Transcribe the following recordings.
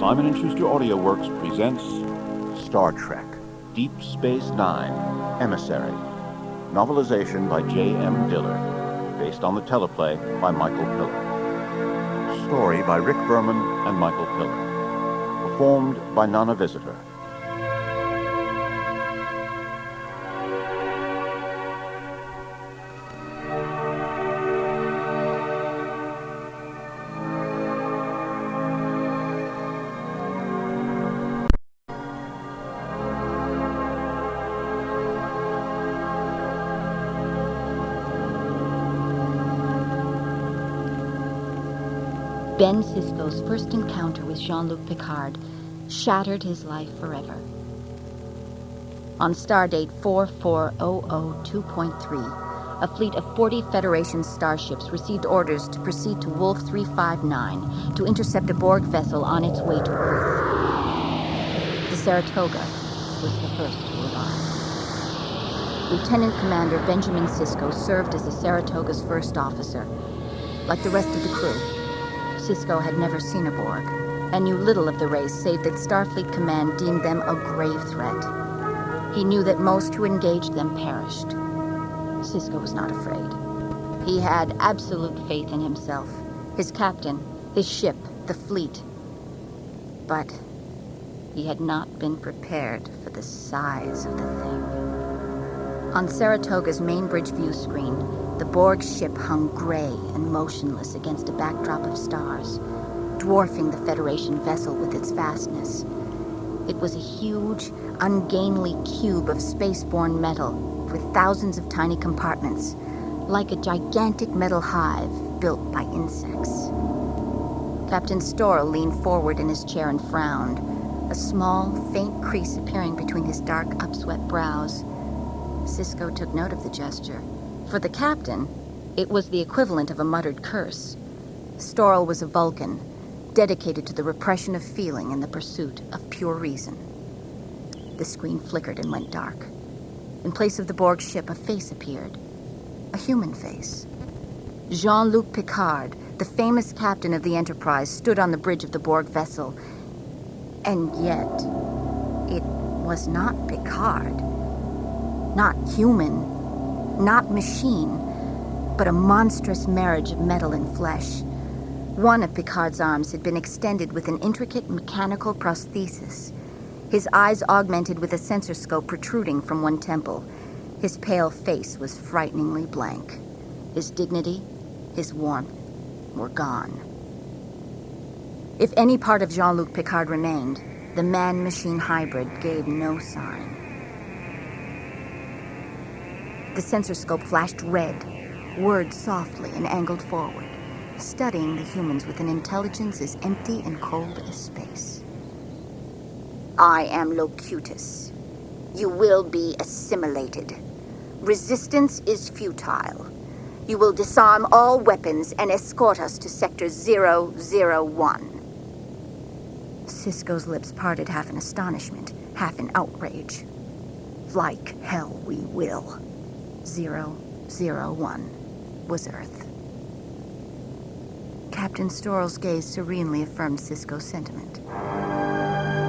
Simon & Schuster Audioworks presents Star Trek, Deep Space Nine, Emissary, novelization by J.M. Dillard, based on the teleplay by Michael Piller. Story by Rick Berman and Michael Piller. Performed by Nana Visitor. Ben Sisko's first encounter with Jean-Luc Picard shattered his life forever. On stardate 4400-2.3, a fleet of 40 Federation starships received orders to proceed to Wolf 359 to intercept a Borg vessel on its way to Earth. The Saratoga was the first to arrive. Lieutenant Commander Benjamin Sisko served as the Saratoga's first officer. Like the rest of the crew, Sisko had never seen a Borg, and knew little of the race save that Starfleet Command deemed them a grave threat. He knew that most who engaged them perished. Sisko was not afraid. He had absolute faith in himself, his captain, his ship, the fleet. But he had not been prepared for the size of the thing. On Saratoga's main bridge view screen, the Borg ship hung gray and motionless against a backdrop of stars, dwarfing the Federation vessel with its vastness. It was a huge, ungainly cube of spaceborne metal with thousands of tiny compartments, like a gigantic metal hive built by insects. Captain Storl leaned forward in his chair and frowned, a small, faint crease appearing between his dark, upswept brows. Sisko took note of the gesture. For the captain, it was the equivalent of a muttered curse. Storl was a Vulcan, dedicated to the repression of feeling and the pursuit of pure reason. The screen flickered and went dark. In place of the Borg ship, a face appeared. A human face. Jean-Luc Picard, the famous captain of the Enterprise, stood on the bridge of the Borg vessel. And yet, it was not Picard. Not human. Not machine, but a monstrous marriage of metal and flesh. One of Picard's arms had been extended with an intricate mechanical prosthesis, his eyes augmented with a sensor scope protruding from one temple. His pale face was frighteningly blank. His dignity, his warmth, were gone. If any part of Jean-Luc Picard remained, the man-machine hybrid gave no sign. The sensor scope flashed red, whirred softly and angled forward, studying the humans with an intelligence as empty and cold as space. I am Locutus. You will be assimilated. Resistance is futile. You will disarm all weapons and escort us to Sector 001. Sisko's lips parted, half in astonishment, half in outrage. Like hell we will. 001 was Earth. Captain Storl's gaze serenely affirmed Sisko's sentiment.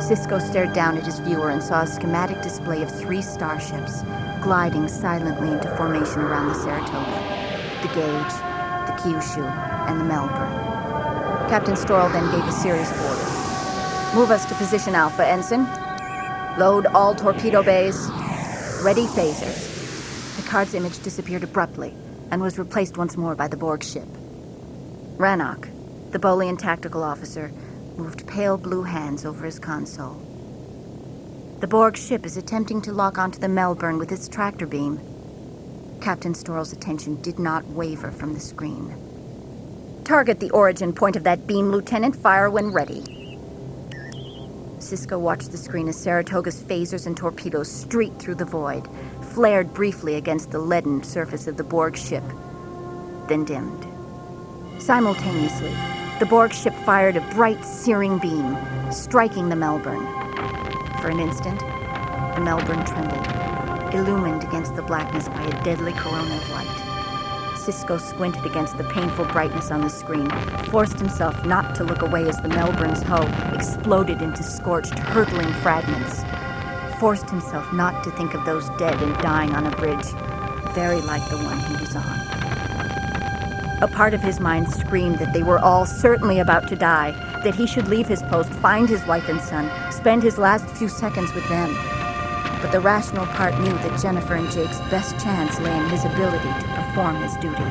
Sisko stared down at his viewer and saw a schematic display of 3 starships gliding silently into formation around the Saratoga. The Gage, the Kyushu, and the Melbourne. Captain Storl then gave a series of orders. Move us to position Alpha, Ensign. Load all torpedo bays. Ready phasers. Picard's image disappeared abruptly and was replaced once more by the Borg ship. Rannoch, the Bolian tactical officer, moved pale blue hands over his console. The Borg ship is attempting to lock onto the Melbourne with its tractor beam. Captain Storl's attention did not waver from the screen. Target the origin point of that beam, Lieutenant. Fire when ready. Sisko watched the screen as Saratoga's phasers and torpedoes streaked through the void, flared briefly against the leaden surface of the Borg ship, then dimmed. Simultaneously, the Borg ship fired a bright, searing beam, striking the Melbourne. For an instant, the Melbourne trembled, illumined against the blackness by a deadly corona of light. Cisco squinted against the painful brightness on the screen, forced himself not to look away as the Melbourne's hull exploded into scorched, hurtling fragments. Forced himself not to think of those dead and dying on a bridge, very like the one he was on. A part of his mind screamed that they were all certainly about to die, that he should leave his post, find his wife and son, spend his last few seconds with them. But the rational part knew that Jennifer and Jake's best chance lay in his ability to perform his duty.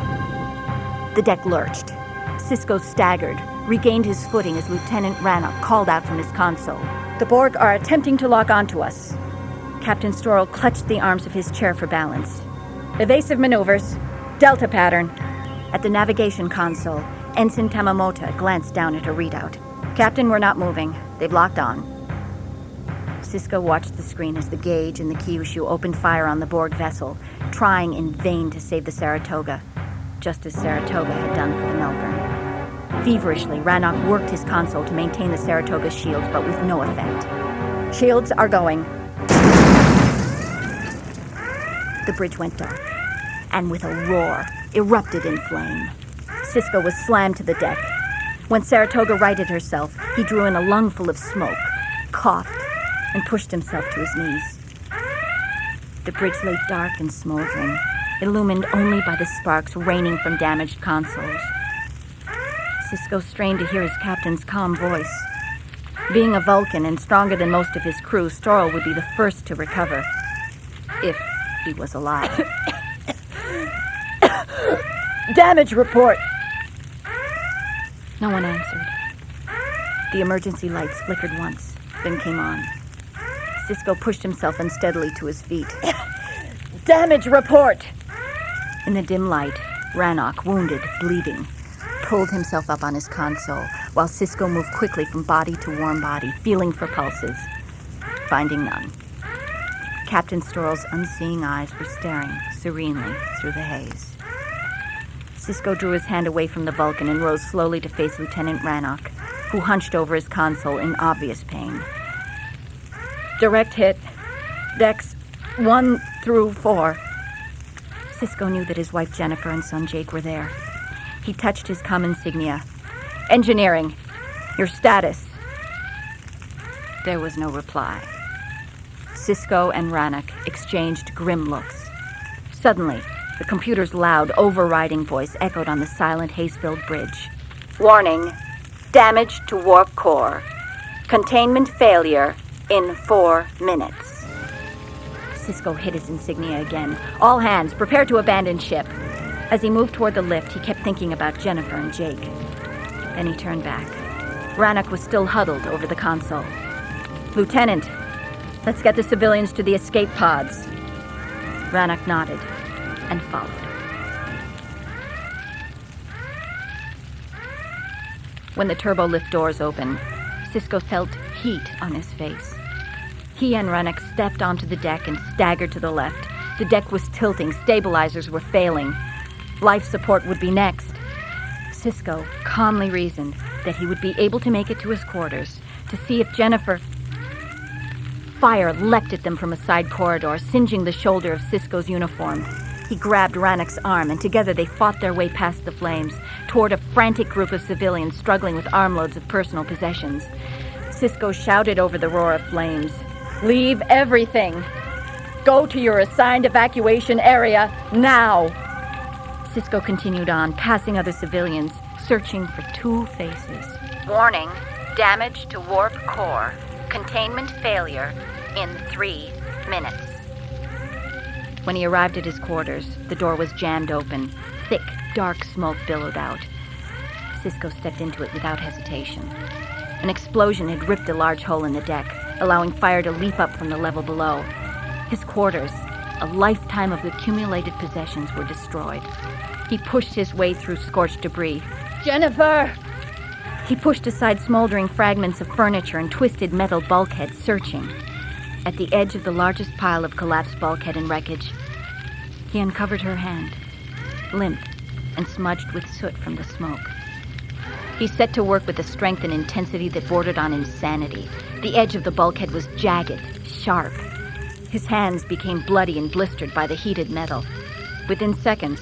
The deck lurched. Cisco staggered, regained his footing as Lieutenant Rannoch called out from his console. "The Borg are attempting to lock onto us." Captain Storrell clutched the arms of his chair for balance. "Evasive maneuvers. Delta pattern." At the navigation console, Ensign Tamamoto glanced down at her readout. "Captain, we're not moving. They've locked on." Cisco watched the screen as the gauge and the Kyushu opened fire on the Borg vessel, trying in vain to save the Saratoga, just as Saratoga had done for the Melbourne. Feverishly, Rannoch worked his console to maintain the Saratoga's shields, but with no effect. "Shields are going." The bridge went dark, and with a roar, erupted in flame. Cisco was slammed to the deck. When Saratoga righted herself, he drew in a lungful of smoke, coughed, and pushed himself to his knees. The bridge lay dark and smoldering, illumined only by the sparks raining from damaged consoles. Cisco strained to hear his captain's calm voice. Being a Vulcan and stronger than most of his crew, Storrell would be the first to recover, if he was alive. "Damage report!" No one answered. The emergency lights flickered once, then came on. Cisco pushed himself unsteadily to his feet. "Damage report!" In the dim light, Rannoch, wounded, bleeding, pulled himself up on his console, while Cisco moved quickly from body to warm body, feeling for pulses, finding none. Captain Storrell's unseeing eyes were staring serenely through the haze. Cisco drew his hand away from the Vulcan and rose slowly to face Lieutenant Rannoch, who hunched over his console in obvious pain. "Direct hit. Decks 1 through 4. Cisco knew that his wife Jennifer and son Jake were there. He touched his comm insignia. "Engineering. Your status." There was no reply. Cisco and Rannoch exchanged grim looks. Suddenly, the computer's loud, overriding voice echoed on the silent, haze-filled bridge. "Warning. Damage to warp core. Containment failure in 4 minutes. Cisco hit his insignia again. "All hands, prepare to abandon ship." As he moved toward the lift, he kept thinking about Jennifer and Jake. Then he turned back. Rannoch was still huddled over the console. "Lieutenant, let's get the civilians to the escape pods." Rannoch nodded and followed. When the turbo lift doors opened, Cisco felt heat on his face. He and Rannoch stepped onto the deck and staggered to the left. The deck was tilting, stabilizers were failing. Life support would be next. Cisco calmly reasoned that he would be able to make it to his quarters to see if Jennifer... Fire leapt at them from a side corridor, singeing the shoulder of Cisco's uniform. He grabbed Rannoch's arm, and together they fought their way past the flames, toward a frantic group of civilians struggling with armloads of personal possessions. Cisco shouted over the roar of flames, "Leave everything! Go to your assigned evacuation area, now!" Cisco continued on, passing other civilians, searching for 2 faces. "Warning, damage to warp core. Containment failure in 3 minutes. When he arrived at his quarters, the door was jammed open. Thick, dark smoke billowed out. Cisco stepped into it without hesitation. An explosion had ripped a large hole in the deck, allowing fire to leap up from the level below. His quarters, a lifetime of accumulated possessions, were destroyed. He pushed his way through scorched debris. "Jennifer!" He pushed aside smoldering fragments of furniture and twisted metal bulkheads, searching. At the edge of the largest pile of collapsed bulkhead and wreckage, he uncovered her hand, limp and smudged with soot from the smoke. He set to work with a strength and intensity that bordered on insanity. The edge of the bulkhead was jagged, sharp. His hands became bloody and blistered by the heated metal. Within seconds,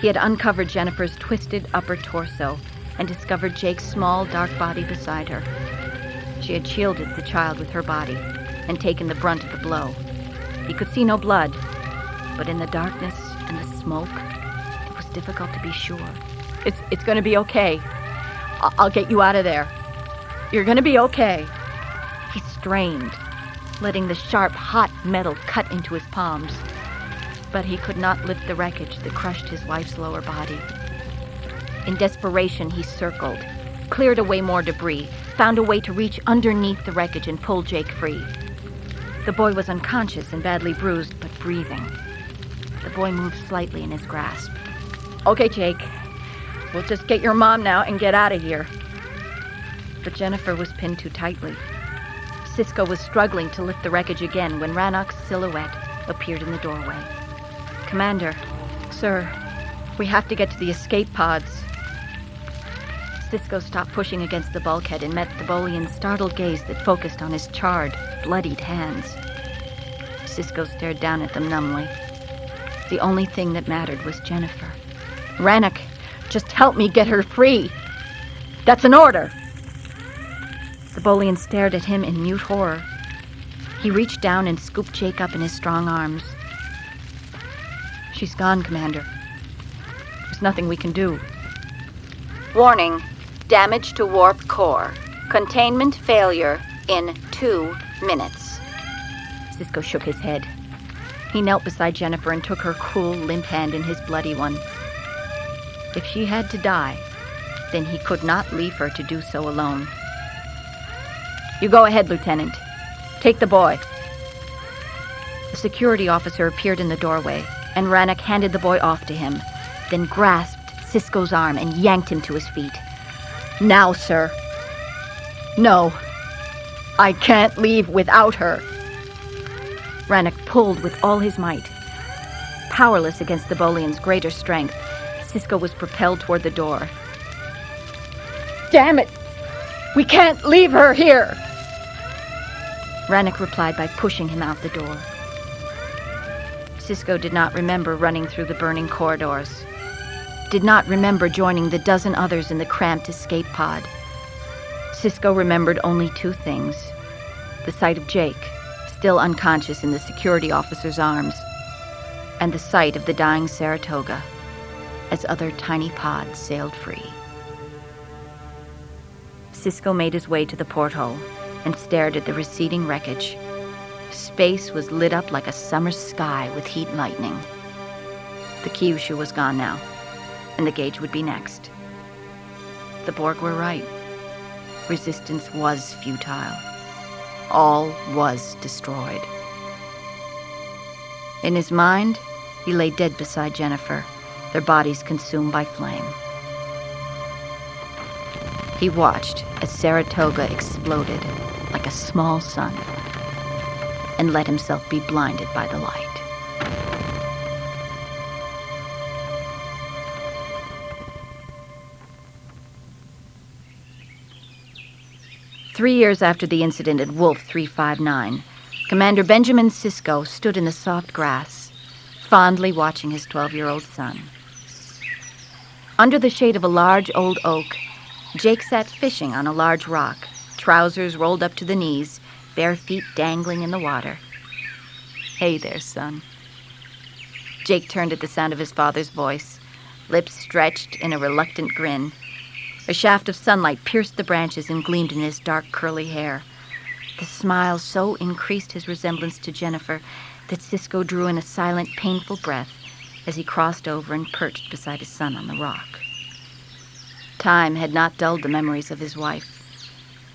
He had uncovered Jennifer's twisted upper torso and discovered Jake's small, dark body beside her. She had shielded the child with her body and taken the brunt of the blow. He could see no blood, but in the darkness and the smoke, it was difficult to be sure. It's going to be okay. I'll get you out of there. You're going to be okay. He strained, letting the sharp, hot metal cut into his palms. But he could not lift the wreckage that crushed his wife's lower body. In desperation, he circled, cleared away more debris, found a way to reach underneath the wreckage and pull Jake free. The boy was unconscious and badly bruised, but breathing. The boy moved slightly in his grasp. Okay, Jake. We'll just get your mom now and get out of here. But Jennifer was pinned too tightly. Cisco was struggling to lift the wreckage again when Rannoch's silhouette appeared in the doorway. Commander, sir, we have to get to the escape pods. Cisco stopped pushing against the bulkhead and met the Bolian's startled gaze that focused on his charred, bloodied hands. Cisco stared down at them numbly. The only thing that mattered was Jennifer. Rannoch, just help me get her free. That's an order. The Bolian stared at him in mute horror. He reached down and scooped Jake up in his strong arms. She's gone, Commander. There's nothing we can do. Warning. Damage to warp core. Containment failure in 2 minutes. Cisco shook his head. He knelt beside Jennifer and took her cool, limp hand in his bloody one. If she had to die, then he could not leave her to do so alone. You go ahead, Lieutenant. Take the boy. A security officer appeared in the doorway, and Rannoch handed the boy off to him, then grasped Cisco's arm and yanked him to his feet. Now, sir. No. I can't leave without her. Rannoch pulled with all his might. Powerless against the Bolian's greater strength, Cisco was propelled toward the door. Damn it! We can't leave her here! Rannoch replied by pushing him out the door. Cisco did not remember running through the burning corridors. Did not remember joining the dozen others in the cramped escape pod. Cisco remembered only 2 things. The sight of Jake, still unconscious in the security officer's arms, and the sight of the dying Saratoga as other tiny pods sailed free. Cisco made his way to the porthole and stared at the receding wreckage. Space was lit up like a summer sky with heat lightning. The Kyushu was gone now, and the gauge would be next. The Borg were right. Resistance was futile. All was destroyed. In his mind, he lay dead beside Jennifer, their bodies consumed by flame. He watched as Saratoga exploded like a small sun and let himself be blinded by the light. Three years after the incident at Wolf 359, Commander Benjamin Cisco stood in the soft grass, fondly watching his 12-year-old son. Under the shade of a large old oak, Jake sat fishing on a large rock, trousers rolled up to the knees, bare feet dangling in the water. Hey there, son. Jake turned at the sound of his father's voice, lips stretched in a reluctant grin. A shaft of sunlight pierced the branches and gleamed in his dark, curly hair. The smile so increased his resemblance to Jennifer that Cisco drew in a silent, painful breath as he crossed over and perched beside his son on the rock. Time had not dulled the memories of his wife.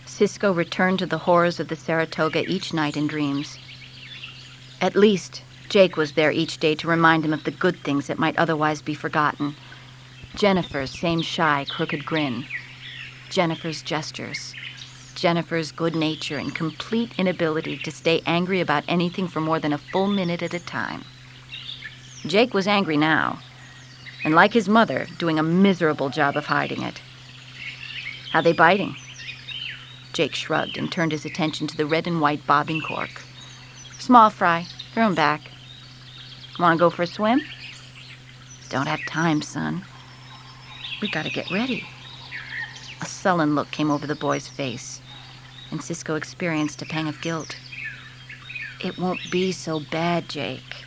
Cisco returned to the horrors of the Saratoga each night in dreams. At least, Jake was there each day to remind him of the good things that might otherwise be forgotten. Jennifer's same shy, crooked grin. Jennifer's gestures. Jennifer's good nature and complete inability to stay angry about anything for more than a full minute at a time. Jake was angry now, and like his mother, doing a miserable job of hiding it. How they biting? Jake shrugged and turned his attention to the red and white bobbing cork. Small fry, throw him back. Want to go for a swim? don't have time, son. We gotta get ready. A sullen look came over the boy's face, and Cisco experienced a pang of guilt. It won't be so bad, Jake.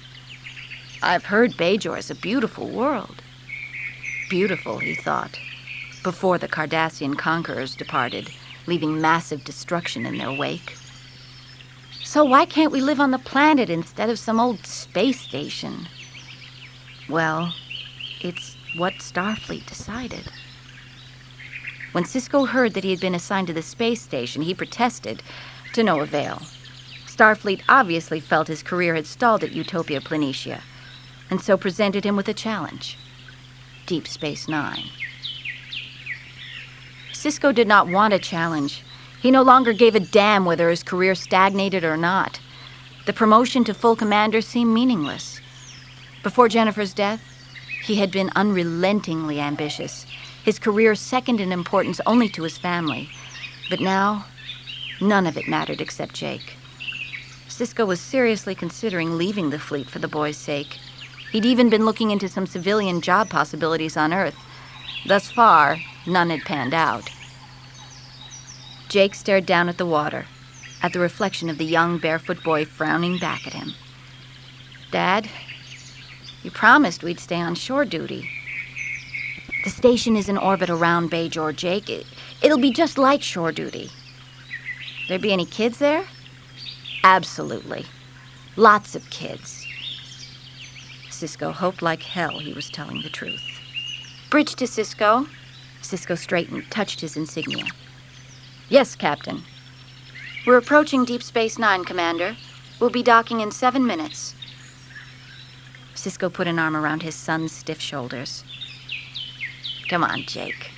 I've heard Bajor's a beautiful world. Beautiful, he thought, before the Cardassian conquerors departed, leaving massive destruction in their wake. So why can't we live on the planet instead of some old space station? Well, it's what Starfleet decided. When Cisco heard that he had been assigned to the space station, he protested, to no avail. Starfleet obviously felt his career had stalled at Utopia Planitia, and so presented him with a challenge: Deep Space Nine. Cisco did not want a challenge. He no longer gave a damn whether his career stagnated or not. The promotion to full commander seemed meaningless. Before Jennifer's death, he had been unrelentingly ambitious, his career second in importance only to his family. But now, none of it mattered except Jake. Cisco was seriously considering leaving the fleet for the boy's sake. He'd even been looking into some civilian job possibilities on Earth. Thus far, none had panned out. Jake stared down at the water, at the reflection of the young barefoot boy frowning back at him. Dad, you promised we'd stay on shore duty. The station is in orbit around Bajor, Jake. It'll be just like shore duty. There be any kids there? Absolutely. Lots of kids. Cisco hoped like hell he was telling the truth. Bridge to Cisco. Cisco straightened, touched his insignia. Yes, Captain. We're approaching Deep Space Nine, Commander. We'll be docking in 7 minutes. Cisco put an arm around his son's stiff shoulders. Come on, Jake.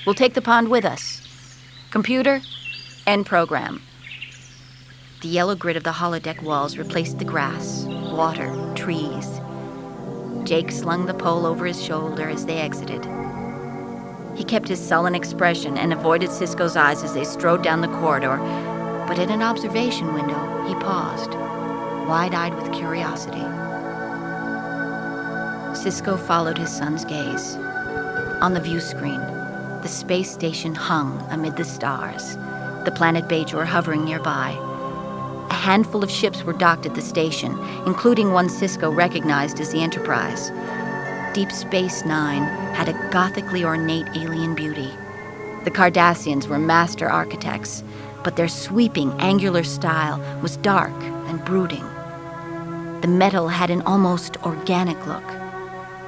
We'll take the pond with us. Computer, end program. The yellow grid of the holodeck walls replaced the grass, water, trees. Jake slung the pole over his shoulder as they exited. He kept his sullen expression and avoided Cisco's eyes as they strode down the corridor, but at an observation window, he paused, wide-eyed with curiosity. Cisco followed his son's gaze. On the view screen, the space station hung amid the stars, the planet Bajor hovering nearby. A handful of ships were docked at the station, including one Cisco recognized as the Enterprise. Deep Space Nine had a gothically ornate alien beauty. The Cardassians were master architects, but their sweeping, angular style was dark and brooding. The metal had an almost organic look.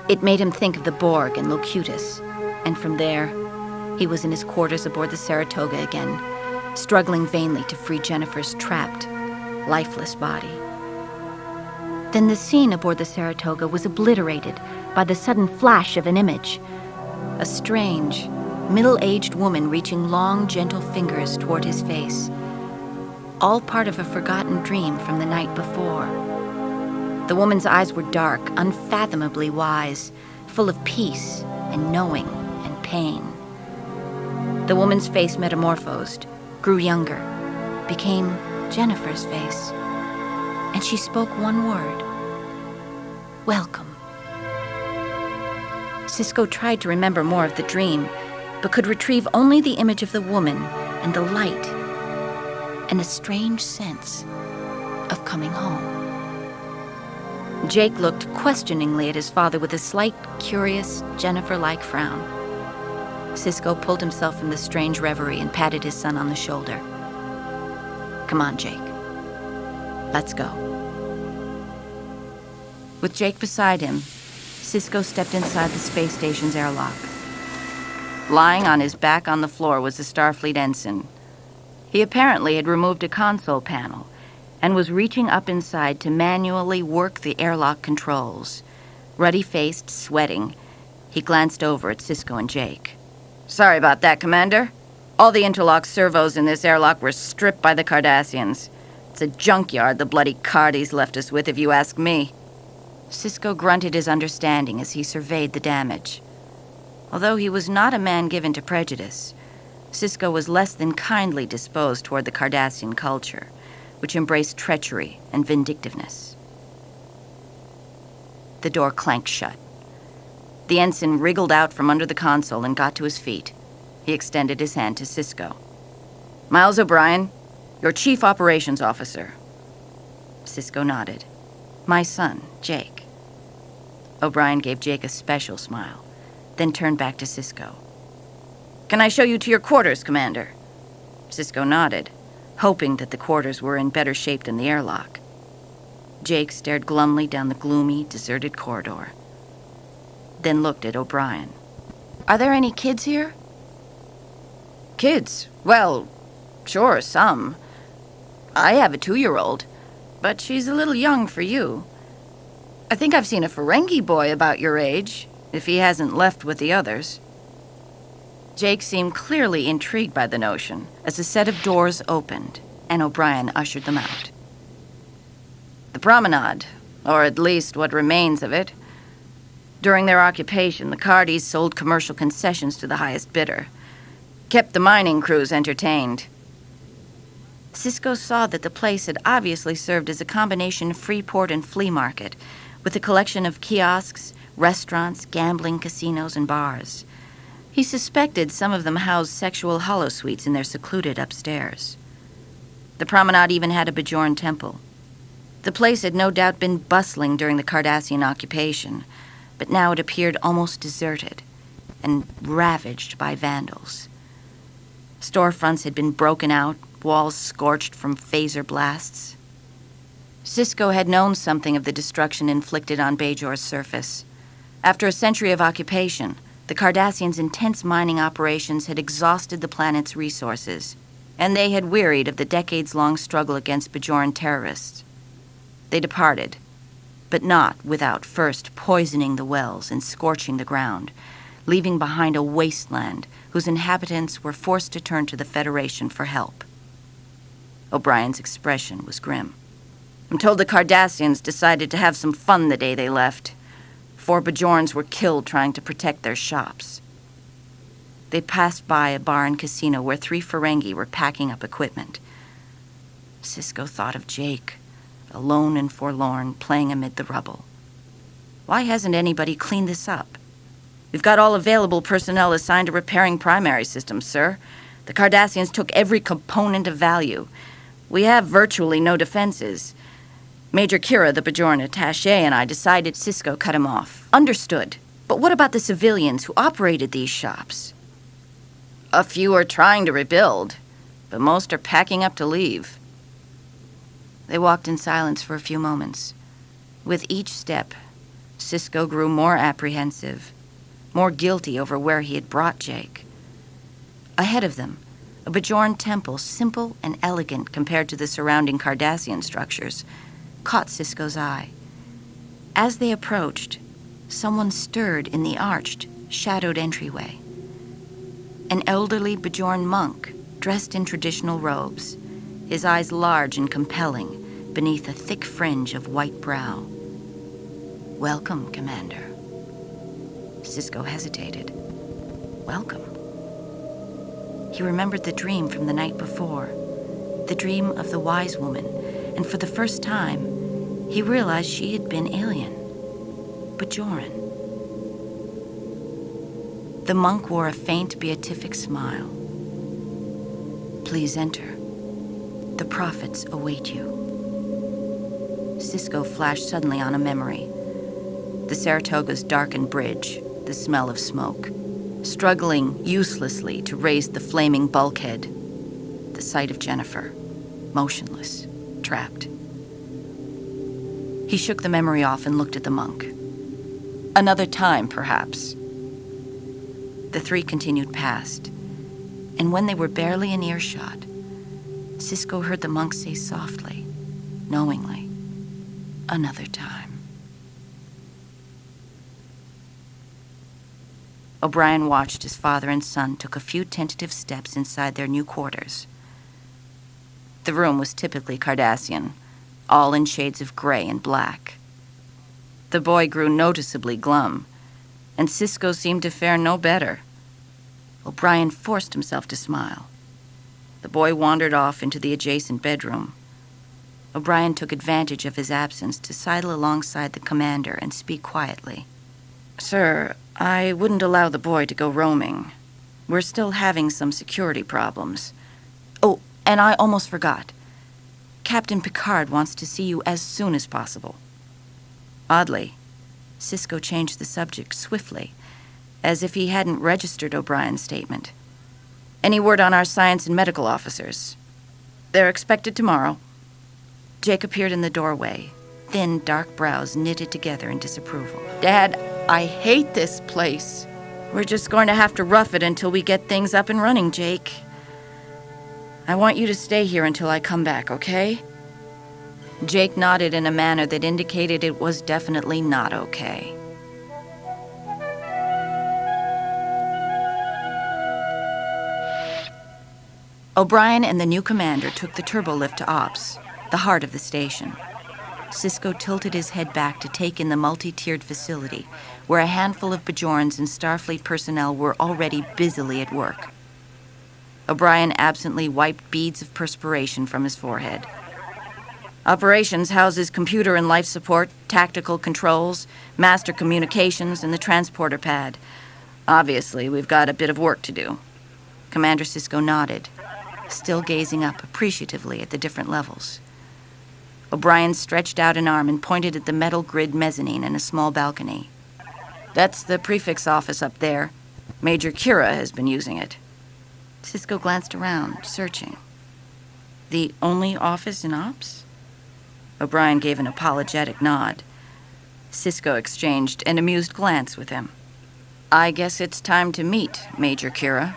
It made him think of the Borg and Locutus, and from there, he was in his quarters aboard the Saratoga again, struggling vainly to free Jennifer's trapped, lifeless body. Then the scene aboard the Saratoga was obliterated by the sudden flash of an image. A strange, middle-aged woman reaching long, gentle fingers toward his face. All part of a forgotten dream from the night before. The woman's eyes were dark, unfathomably wise, full of peace and knowing and pain. The woman's face metamorphosed, grew younger, became Jennifer's face. And she spoke one word: welcome. Cisco tried to remember more of the dream, but could retrieve only the image of the woman and the light, and a strange sense of coming home. Jake looked questioningly at his father with a slight, curious, Jennifer-like frown. Cisco pulled himself from the strange reverie and patted his son on the shoulder. Come on, Jake. Let's go. With Jake beside him, Cisco stepped inside the space station's airlock. Lying on his back on the floor was a Starfleet ensign. He apparently had removed a console panel and was reaching up inside to manually work the airlock controls. Ruddy-faced, sweating, he glanced over at Cisco and Jake. Sorry about that, Commander. All the interlock servos in this airlock were stripped by the Cardassians. It's a junkyard the bloody Cardies left us with, if you ask me. Cisco grunted his understanding as he surveyed the damage. Although he was not a man given to prejudice, Cisco was less than kindly disposed toward the Cardassian culture, which embraced treachery and vindictiveness. The door clanked shut. The ensign wriggled out from under the console and got to his feet. He extended his hand to Cisco. "Miles O'Brien, your Chief Operations Officer." Cisco nodded. "My son, Jake." O'Brien gave Jake a special smile, then turned back to Cisco. "Can I show you to your quarters, Commander?" Cisco nodded, hoping that the quarters were in better shape than the airlock. Jake stared glumly down the gloomy, deserted corridor, then looked at O'Brien. "Are there any kids here?" "Kids? Well, sure, some. I have a 2-year-old, but she's a little young for you. I think I've seen a Ferengi boy about your age, if he hasn't left with the others." Jake seemed clearly intrigued by the notion as a set of doors opened and O'Brien ushered them out. "The promenade, or at least what remains of it. During their occupation, the Cardis sold commercial concessions to the highest bidder. Kept the mining crews entertained." Cisco saw that the place had obviously served as a combination free port and flea market, with a collection of kiosks, restaurants, gambling casinos, and bars. He suspected some of them housed sexual holosuites in their secluded upstairs. The promenade even had a Bajoran temple. The place had no doubt been bustling during the Cardassian occupation, but now it appeared almost deserted and ravaged by vandals. Storefronts had been broken out, walls scorched from phaser blasts. Cisco had known something of the destruction inflicted on Bajor's surface. After a century of occupation, the Cardassians' intense mining operations had exhausted the planet's resources, and they had wearied of the decades-long struggle against Bajoran terrorists. They departed, but not without first poisoning the wells and scorching the ground, leaving behind a wasteland whose inhabitants were forced to turn to the Federation for help. O'Brien's expression was grim. "I'm told the Cardassians decided to have some fun the day they left. 4 Bajorans were killed trying to protect their shops." They passed by a bar and casino where 3 Ferengi were packing up equipment. Cisco thought of Jake, alone and forlorn, playing amid the rubble. "Why hasn't anybody cleaned this up? We've got all available personnel assigned to repairing primary systems, sir. The Cardassians took every component of value. We have virtually no defenses. Major Kira, the Bajoran attaché, and I decided..." Cisco cut him off. "Understood. But what about the civilians who operated these shops?" "A few are trying to rebuild, but most are packing up to leave." They walked in silence for a few moments. With each step, Cisco grew more apprehensive, more guilty over where he had brought Jake. Ahead of them, a Bajoran temple, simple and elegant compared to the surrounding Cardassian structures, caught Cisco's eye. As they approached, someone stirred in the arched, shadowed entryway. An elderly Bajoran monk, dressed in traditional robes, his eyes large and compelling beneath a thick fringe of white brow. "Welcome, Commander." Cisco hesitated. Welcome? He remembered the dream from the night before, the dream of the wise woman, and for the first time, he realized she had been alien, Bajoran. The monk wore a faint beatific smile. "Please enter. The prophets await you." Cisco flashed suddenly on a memory. The Saratoga's darkened bridge, the smell of smoke, struggling uselessly to raise the flaming bulkhead, the sight of Jennifer, motionless, trapped. He shook the memory off and looked at the monk. Another time, perhaps. The 3 continued past, and when they were barely in earshot, Cisco heard the monk say softly, knowingly, "Another time." O'Brien watched as father and son took a few tentative steps inside their new quarters. The room was typically Cardassian, all in shades of gray and black. The boy grew noticeably glum, and Cisco seemed to fare no better. O'Brien forced himself to smile. The boy wandered off into the adjacent bedroom. O'Brien took advantage of his absence to sidle alongside the commander and speak quietly. Sir, I wouldn't allow the boy to go roaming. We're still having some security problems. Oh, and I almost forgot. Captain Picard wants to see you as soon as possible. Oddly, Sisko changed the subject swiftly, as if he hadn't registered O'Brien's statement. Any word on our science and medical officers? They're expected tomorrow. Jake appeared in the doorway, thin, dark brows knitted together in disapproval. Dad, I hate this place. We're just going to have to rough it until we get things up and running, Jake. I want you to stay here until I come back, okay? Jake nodded in a manner that indicated it was definitely not okay. O'Brien and the new commander took the turbolift to Ops, the heart of the station. Sisko tilted his head back to take in the multi-tiered facility, where a handful of Bajorans and Starfleet personnel were already busily at work. O'Brien absently wiped beads of perspiration from his forehead. Operations houses computer and life support, tactical controls, master communications, and the transporter pad. Obviously, we've got a bit of work to do. Commander Sisko nodded, still gazing up appreciatively at the different levels. O'Brien stretched out an arm and pointed at the metal grid mezzanine and a small balcony. That's the prefix office up there. Major Kira has been using it. Sisko glanced around, searching. The only office in Ops? O'Brien gave an apologetic nod. Sisko exchanged an amused glance with him. I guess it's time to meet, Major Kira.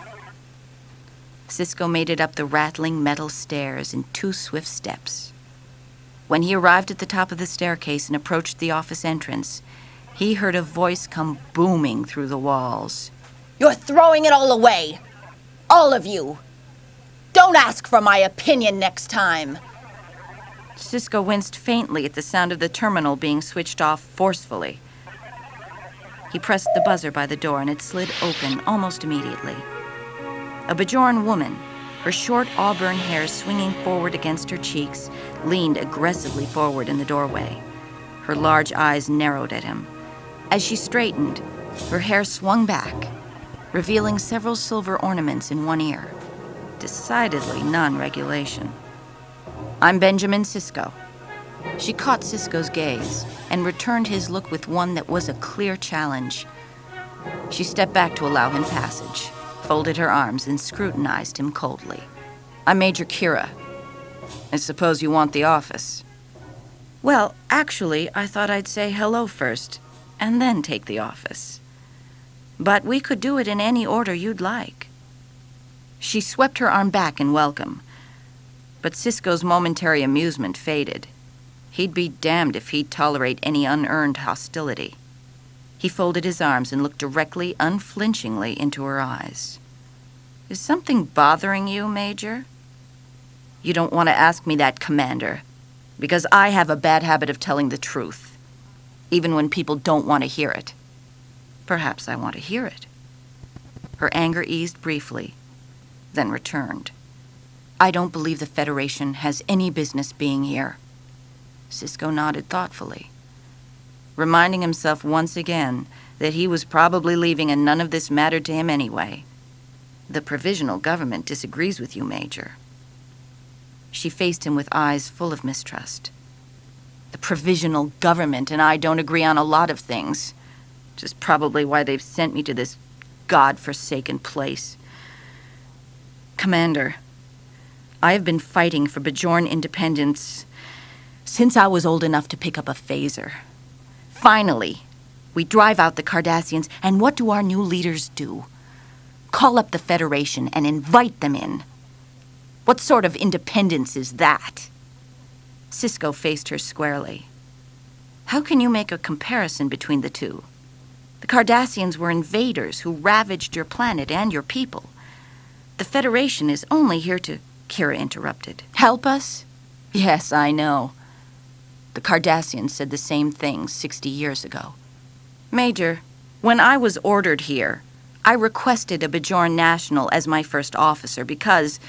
Sisko made it up the rattling metal stairs in 2 swift steps. When he arrived at the top of the staircase and approached the office entrance, he heard a voice come booming through the walls. You're throwing it all away! All of you! Don't ask for my opinion next time! Sisko winced faintly at the sound of the terminal being switched off forcefully. He pressed the buzzer by the door and it slid open almost immediately. A Bajoran woman, her short auburn hair swinging forward against her cheeks, leaned aggressively forward in the doorway. Her large eyes narrowed at him. As she straightened, her hair swung back, revealing several silver ornaments in one ear. Decidedly non-regulation. I'm Benjamin Sisko. She caught Sisko's gaze and returned his look with one that was a clear challenge. She stepped back to allow him passage, folded her arms, and scrutinized him coldly. I'm Major Kira. I suppose you want the office. Well, actually, I thought I'd say hello first, and then take the office. But we could do it in any order you'd like. She swept her arm back in welcome, but Sisko's momentary amusement faded. He'd be damned if he'd tolerate any unearned hostility. He folded his arms and looked directly, unflinchingly into her eyes. Is something bothering you, Major? You don't want to ask me that, Commander, because I have a bad habit of telling the truth, even when people don't want to hear it. Perhaps I want to hear it. Her anger eased briefly, then returned. I don't believe the Federation has any business being here. Sisko nodded thoughtfully, reminding himself once again that he was probably leaving and none of this mattered to him anyway. The provisional government disagrees with you, Major. She faced him with eyes full of mistrust. The provisional government and I don't agree on a lot of things, which is probably why they've sent me to this God-forsaken place. Commander, I have been fighting for Bajoran independence since I was old enough to pick up a phaser. Finally, we drive out the Cardassians, and what do our new leaders do? Call up the Federation and invite them in. What sort of independence is that? Sisko faced her squarely. How can you make a comparison between the two? The Cardassians were invaders who ravaged your planet and your people. The Federation is only here to... Kira interrupted. Help us? Yes, I know. The Cardassians said the same thing 60 years ago. Major, when I was ordered here, I requested a Bajoran national as my first officer because,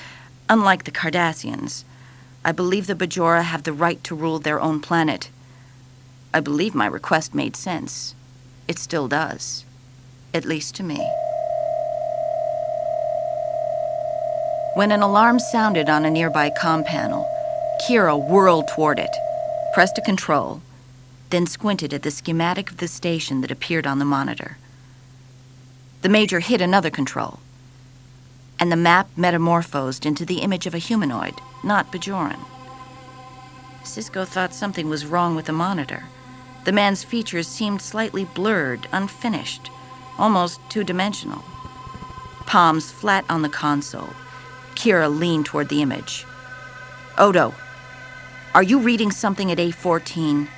unlike the Cardassians, I believe the Bajora have the right to rule their own planet. I believe my request made sense. It still does. At least to me. When an alarm sounded on a nearby comm panel, Kira whirled toward it, pressed a control, then squinted at the schematic of the station that appeared on the monitor. The Major hit another control, and the map metamorphosed into the image of a humanoid, not Bajoran. Sisko thought something was wrong with the monitor. The man's features seemed slightly blurred, unfinished, almost two-dimensional. Palms flat on the console, Kira leaned toward the image. "Odo, are you reading something at A14?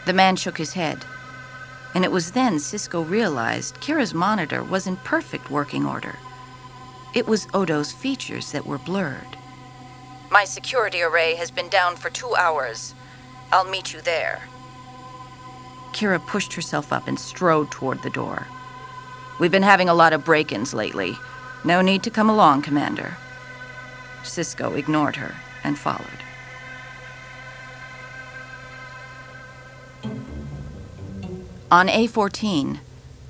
The man shook his head, and it was then Sisko realized Kira's monitor was in perfect working order. It was Odo's features that were blurred. "My security array has been down for 2 hours. I'll meet you there." Kira pushed herself up and strode toward the door. "We've been having a lot of break-ins lately. No need to come along, Commander." Sisko ignored her and followed. On A14,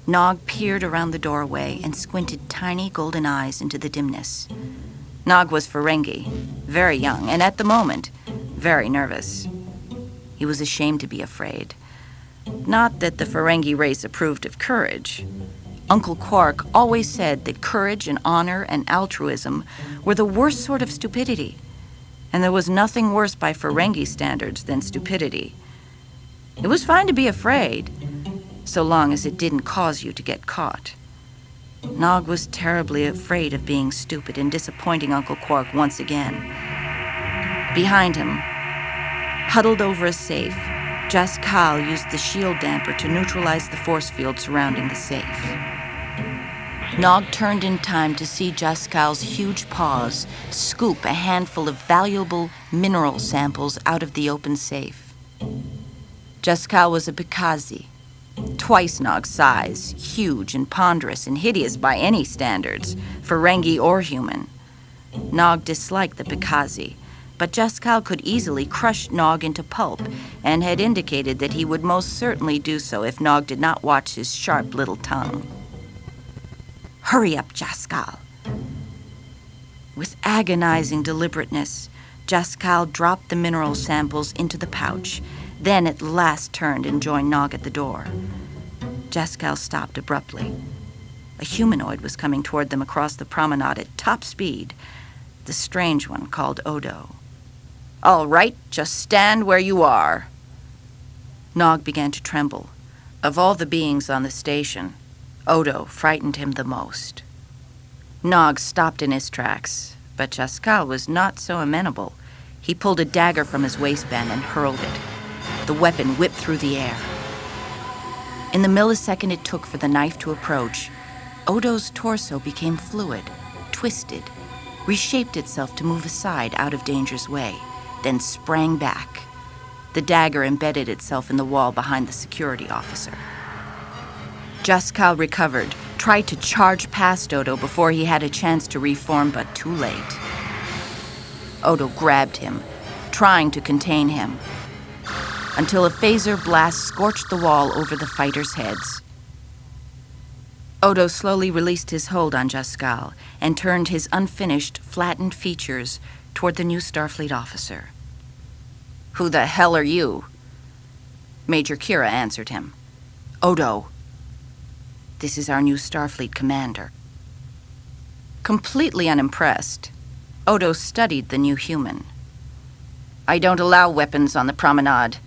Nog peered around the doorway and squinted tiny golden eyes into the dimness. Nog was Ferengi, very young, and at the moment, very nervous. He was ashamed to be afraid. Not that the Ferengi race approved of courage. Uncle Quark always said that courage and honor and altruism were the worst sort of stupidity, and there was nothing worse by Ferengi standards than stupidity. It was fine to be afraid, so long as it didn't cause you to get caught. Nog was terribly afraid of being stupid and disappointing Uncle Quark once again. Behind him, huddled over a safe, Jaskal used the shield damper to neutralize the force field surrounding the safe. Nog turned in time to see Jaskal's huge paws scoop a handful of valuable mineral samples out of the open safe. Jaskal was a Bikazi, twice Nog's size, huge and ponderous and hideous by any standards, Ferengi or human. Nog disliked the Bikazi, but Jaskal could easily crush Nog into pulp and had indicated that he would most certainly do so if Nog did not watch his sharp little tongue. "Hurry up, Jaskal." With agonizing deliberateness, Jaskal dropped the mineral samples into the pouch, then at last turned and joined Nog at the door. Jaskal stopped abruptly. A humanoid was coming toward them across the promenade at top speed, the strange one called Odo. "All right, just stand where you are." Nog began to tremble. Of all the beings on the station, Odo frightened him the most. Nog stopped in his tracks, but Jaskal was not so amenable. He pulled a dagger from his waistband and hurled it. The weapon whipped through the air. In the millisecond it took for the knife to approach, Odo's torso became fluid, twisted, reshaped itself to move aside out of danger's way, then sprang back. The dagger embedded itself in the wall behind the security officer. Jaskal recovered, tried to charge past Odo before he had a chance to reform, but too late. Odo grabbed him, trying to contain him, until a phaser blast scorched the wall over the fighters' heads. Odo slowly released his hold on Jaskal and turned his unfinished, flattened features toward the new Starfleet officer. "Who the hell are you?" Major Kira answered him. "Odo. This is our new Starfleet commander." Completely unimpressed, Odo studied the new human. "I don't allow weapons on the promenade.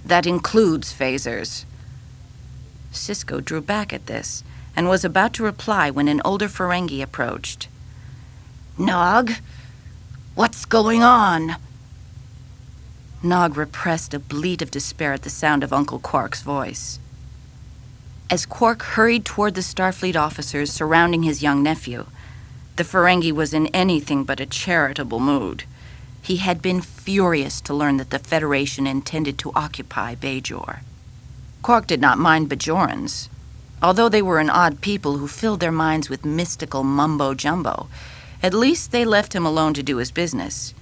That includes phasers." Sisko drew back at this and was about to reply when an older Ferengi approached. "Nog, what's going on?" Nog repressed a bleat of despair at the sound of Uncle Quark's voice. As Quark hurried toward the Starfleet officers surrounding his young nephew, the Ferengi was in anything but a charitable mood. He had been furious to learn that the Federation intended to occupy Bajor. Quark did not mind Bajorans. Although they were an odd people who filled their minds with mystical mumbo-jumbo, at least they left him alone to do his business.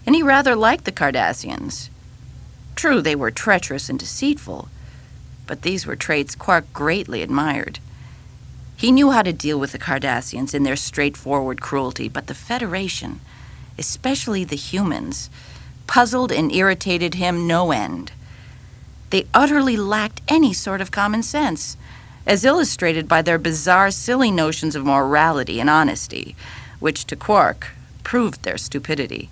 And he rather liked the Cardassians. True, they were treacherous and deceitful, but these were traits Quark greatly admired. He knew how to deal with the Cardassians in their straightforward cruelty, but the Federation, especially the humans, puzzled and irritated him no end. They utterly lacked any sort of common sense, as illustrated by their bizarre, silly notions of morality and honesty, which to Quark proved their stupidity.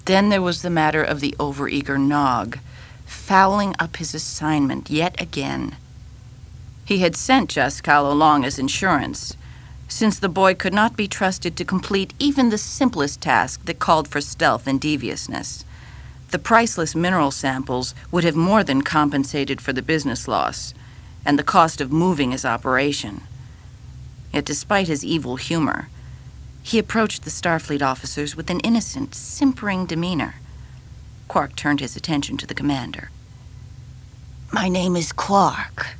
Then there was the matter of the overeager Nog, fouling up his assignment yet again. He had sent Jaskal along as insurance, since the boy could not be trusted to complete even the simplest task that called for stealth and deviousness. The priceless mineral samples would have more than compensated for the business loss and the cost of moving his operation. Yet despite his evil humor, he approached the Starfleet officers with an innocent, simpering demeanor. Quark turned his attention to the commander. My name is Quark.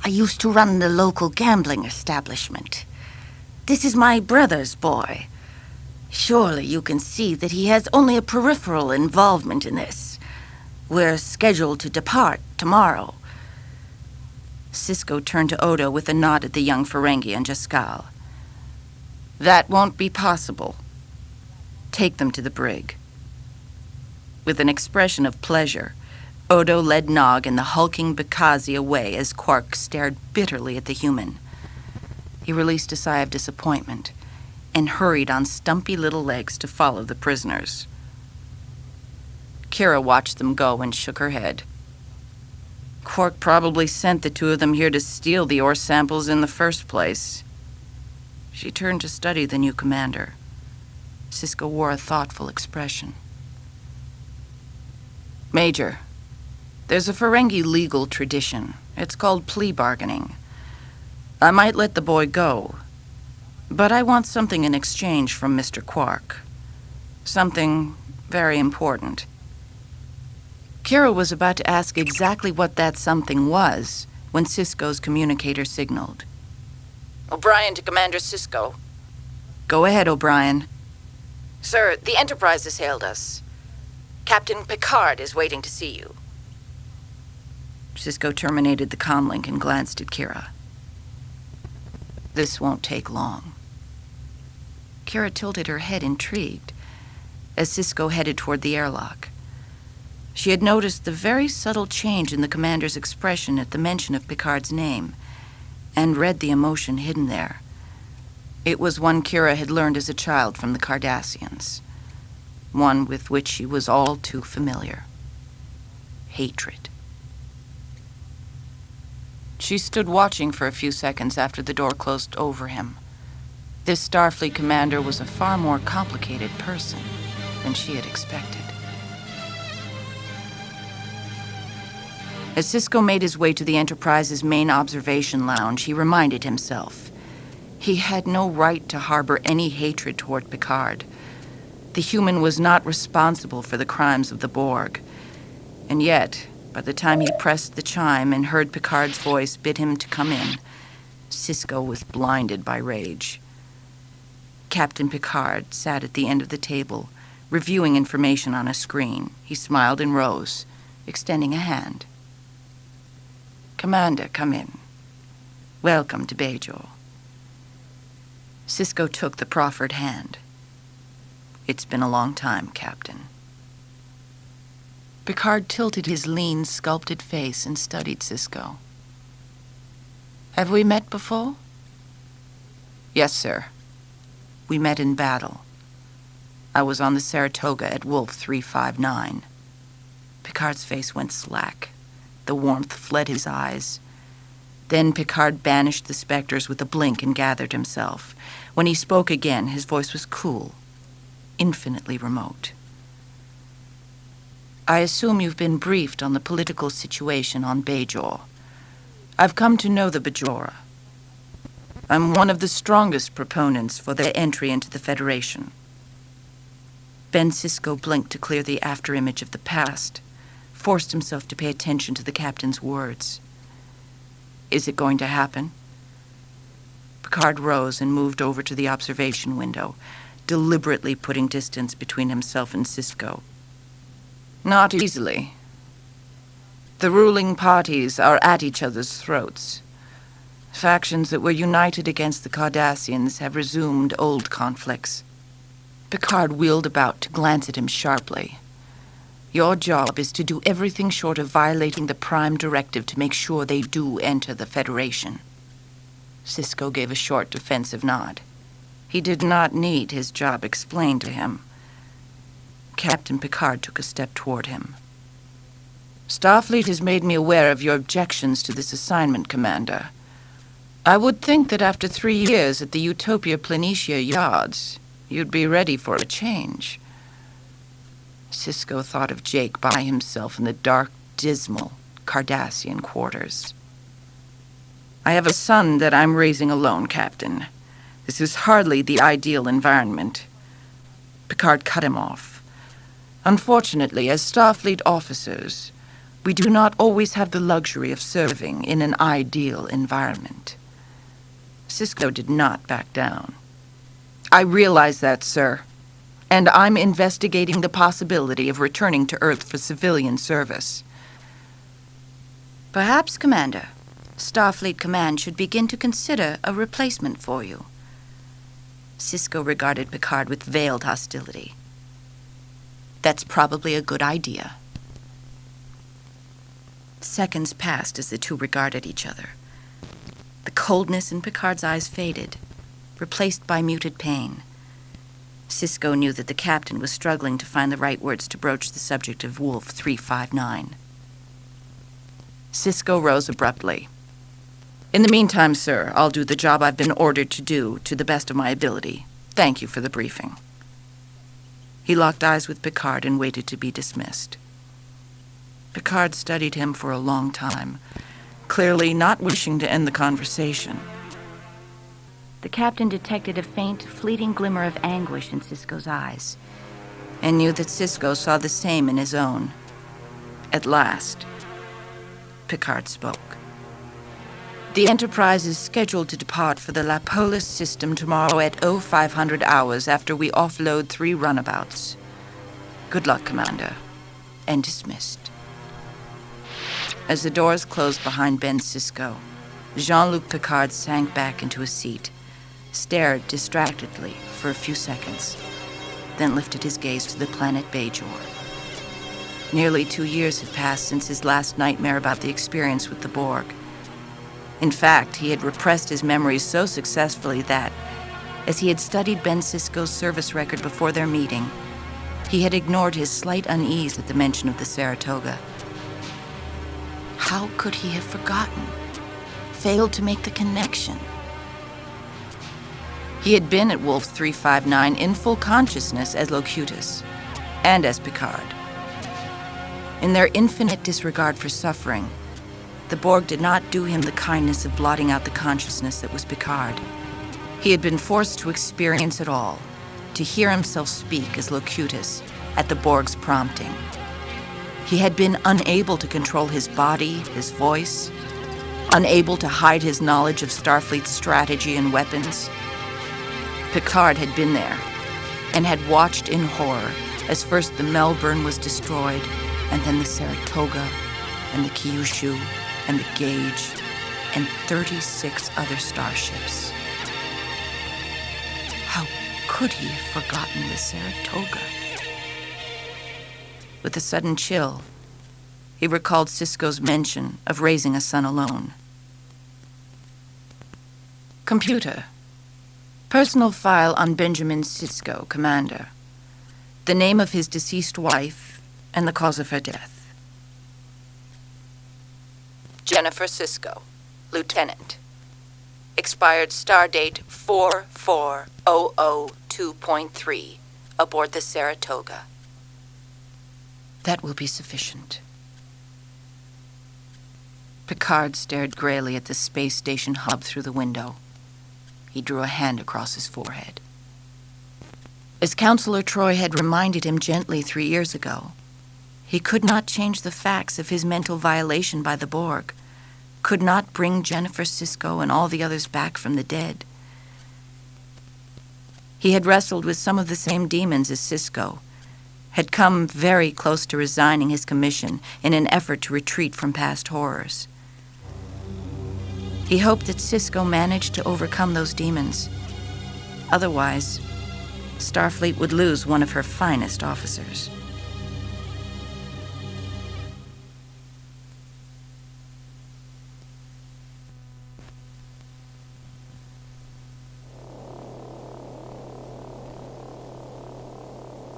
I used to run the local gambling establishment. This is my brother's boy. Surely you can see that he has only a peripheral involvement in this. We're scheduled to depart tomorrow. Sisko turned to Odo with a nod at the young Ferengi and Jaskal. That won't be possible. Take them to the brig. With an expression of pleasure, Odo led Nog and the hulking Bakazi away as Quark stared bitterly at the human. He released a sigh of disappointment and hurried on stumpy little legs to follow the prisoners. Kira watched them go and shook her head. Quark probably sent the two of them here to steal the ore samples in the first place. She turned to study the new commander. Sisko wore a thoughtful expression. Major, there's a Ferengi legal tradition. It's called plea bargaining. I might let the boy go, but I want something in exchange from Mr. Quark. Something very important. Kira was about to ask exactly what that something was when Sisko's communicator signaled. O'Brien to Commander Sisko. Go ahead, O'Brien. Sir, the Enterprise has hailed us. Captain Picard is waiting to see you. Sisko terminated the comlink and glanced at Kira. This won't take long. Kira tilted her head, intrigued, as Sisko headed toward the airlock. She had noticed the very subtle change in the commander's expression at the mention of Picard's name, and read the emotion hidden there. It was one Kira had learned as a child from the Cardassians, one with which she was all too familiar. Hatred. She stood watching for a few seconds after the door closed over him. This Starfleet commander was a far more complicated person than she had expected. As Sisko made his way to the Enterprise's main observation lounge, he reminded himself he had no right to harbor any hatred toward Picard. The human was not responsible for the crimes of the Borg. And yet, by the time he pressed the chime and heard Picard's voice bid him to come in, Sisko was blinded by rage. Captain Picard sat at the end of the table, reviewing information on a screen. He smiled and rose, extending a hand. Commander, come in. Welcome to Bajor. Sisko took the proffered hand. It's been a long time, Captain. Picard tilted his lean, sculpted face and studied Sisko. Have we met before? Yes, sir. We met in battle. I was on the Saratoga at Wolf 359. Picard's face went slack. The warmth fled his eyes. Then Picard banished the specters with a blink and gathered himself. When he spoke again, his voice was cool, infinitely remote. I assume you've been briefed on the political situation on Bajor. I've come to know the Bajora. I'm one of the strongest proponents for their entry into the Federation. Ben Sisko blinked to clear the afterimage of the past, forced himself to pay attention to the captain's words. Is it going to happen? Picard rose and moved over to the observation window, deliberately putting distance between himself and Sisko. Not easily. The ruling parties are at each other's throats. Factions that were united against the Cardassians have resumed old conflicts. Picard wheeled about to glance at him sharply. Your job is to do everything short of violating the Prime Directive to make sure they do enter the Federation. Sisko gave a short defensive nod. He did not need his job explained to him. Captain Picard took a step toward him. Starfleet has made me aware of your objections to this assignment, Commander. I would think that after 3 years at the Utopia Planitia Yards, you'd be ready for a change. Sisko thought of Jake by himself in the dark, dismal Cardassian quarters. I have a son that I'm raising alone, Captain. This is hardly the ideal environment. Picard cut him off. Unfortunately, as Starfleet officers, we do not always have the luxury of serving in an ideal environment. Sisko did not back down. I realize that, sir, and I'm investigating the possibility of returning to Earth for civilian service. Perhaps, Commander, Starfleet Command should begin to consider a replacement for you. Sisko regarded Picard with veiled hostility. That's probably a good idea. Seconds passed as the two regarded each other. The coldness in Picard's eyes faded, replaced by muted pain. Sisko knew that the captain was struggling to find the right words to broach the subject of Wolf 359. Sisko rose abruptly. In the meantime, sir, I'll do the job I've been ordered to do to the best of my ability. Thank you for the briefing. He locked eyes with Picard and waited to be dismissed. Picard studied him for a long time, clearly not wishing to end the conversation. The captain detected a faint, fleeting glimmer of anguish in Sisko's eyes, And knew that Sisko saw the same in his own. At last, Picard spoke. The Enterprise is scheduled to depart for the Lapolis system tomorrow at 0500 hours after we offload 3 runabouts. Good luck, Commander. And dismissed. As the doors closed behind Ben Sisko, Jean-Luc Picard sank back into a seat, stared distractedly for a few seconds, then lifted his gaze to the planet Bajor. Nearly 2 years had passed since his last nightmare about the experience with the Borg. In fact, he had repressed his memories so successfully that, as he had studied Ben Sisko's service record before their meeting, he had ignored his slight unease at the mention of the Saratoga. How could he have forgotten? Failed to make the connection? He had been at Wolf 359 in full consciousness as Locutus, and as Picard. In their infinite disregard for suffering, the Borg did not do him the kindness of blotting out the consciousness that was Picard. He had been forced to experience it all, to hear himself speak as Locutus at the Borg's prompting. He had been unable to control his body, his voice, unable to hide his knowledge of Starfleet's strategy and weapons. Picard had been there, and had watched in horror as first the Melbourne was destroyed, and then the Saratoga, and the Kyushu, and the Gage, and 36 other starships. How could he have forgotten the Saratoga? With a sudden chill, he recalled Sisko's mention of raising a son alone. Computer. Personal file on Benjamin Sisko, Commander. The name of his deceased wife and the cause of her death. Jennifer Sisko, Lieutenant. Expired stardate 44002.3, aboard the Saratoga. That will be sufficient. Picard stared grayly at the space station hub through the window. He drew a hand across his forehead. As Counselor Troy had reminded him gently 3 years ago, he could not change the facts of his mental violation by the Borg, could not bring Jennifer Sisko and all the others back from the dead. He had wrestled with some of the same demons as Sisko, had come very close to resigning his commission in an effort to retreat from past horrors. He hoped that Sisko managed to overcome those demons. Otherwise, Starfleet would lose one of her finest officers.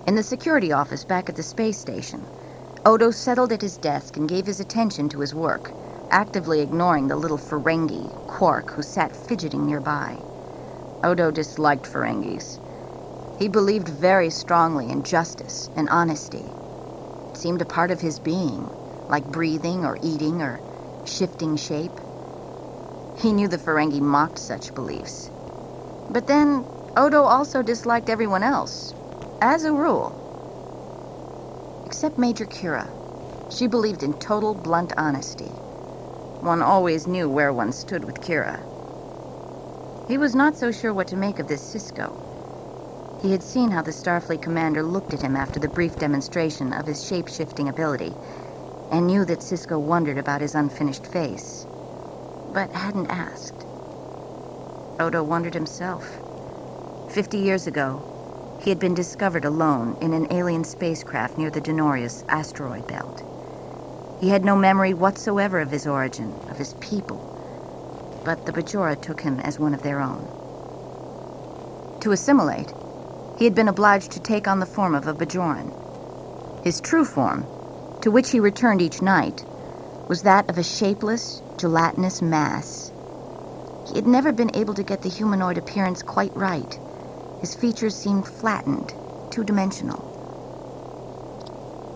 In the security office back at the space station, Odo settled at his desk and gave his attention to his work, actively ignoring the little Ferengi, Quark, who sat fidgeting nearby. Odo disliked Ferengis. He believed very strongly in justice and honesty. It seemed a part of his being, like breathing or eating or shifting shape. He knew the Ferengi mocked such beliefs. But then, Odo also disliked everyone else, as a rule. Except Major Kira. She believed in total, blunt honesty. One always knew where one stood with Kira. He was not so sure what to make of this Sisko. He had seen how the Starfleet commander looked at him after the brief demonstration of his shape-shifting ability, and knew that Sisko wondered about his unfinished face, but hadn't asked. Odo wondered himself. 50 years ago, he had been discovered alone in an alien spacecraft near the Denorius asteroid belt. He had no memory whatsoever of his origin, of his people, but the Bajora took him as one of their own. To assimilate, he had been obliged to take on the form of a Bajoran. His true form, to which he returned each night, was that of a shapeless, gelatinous mass. He had never been able to get the humanoid appearance quite right. His features seemed flattened, two-dimensional.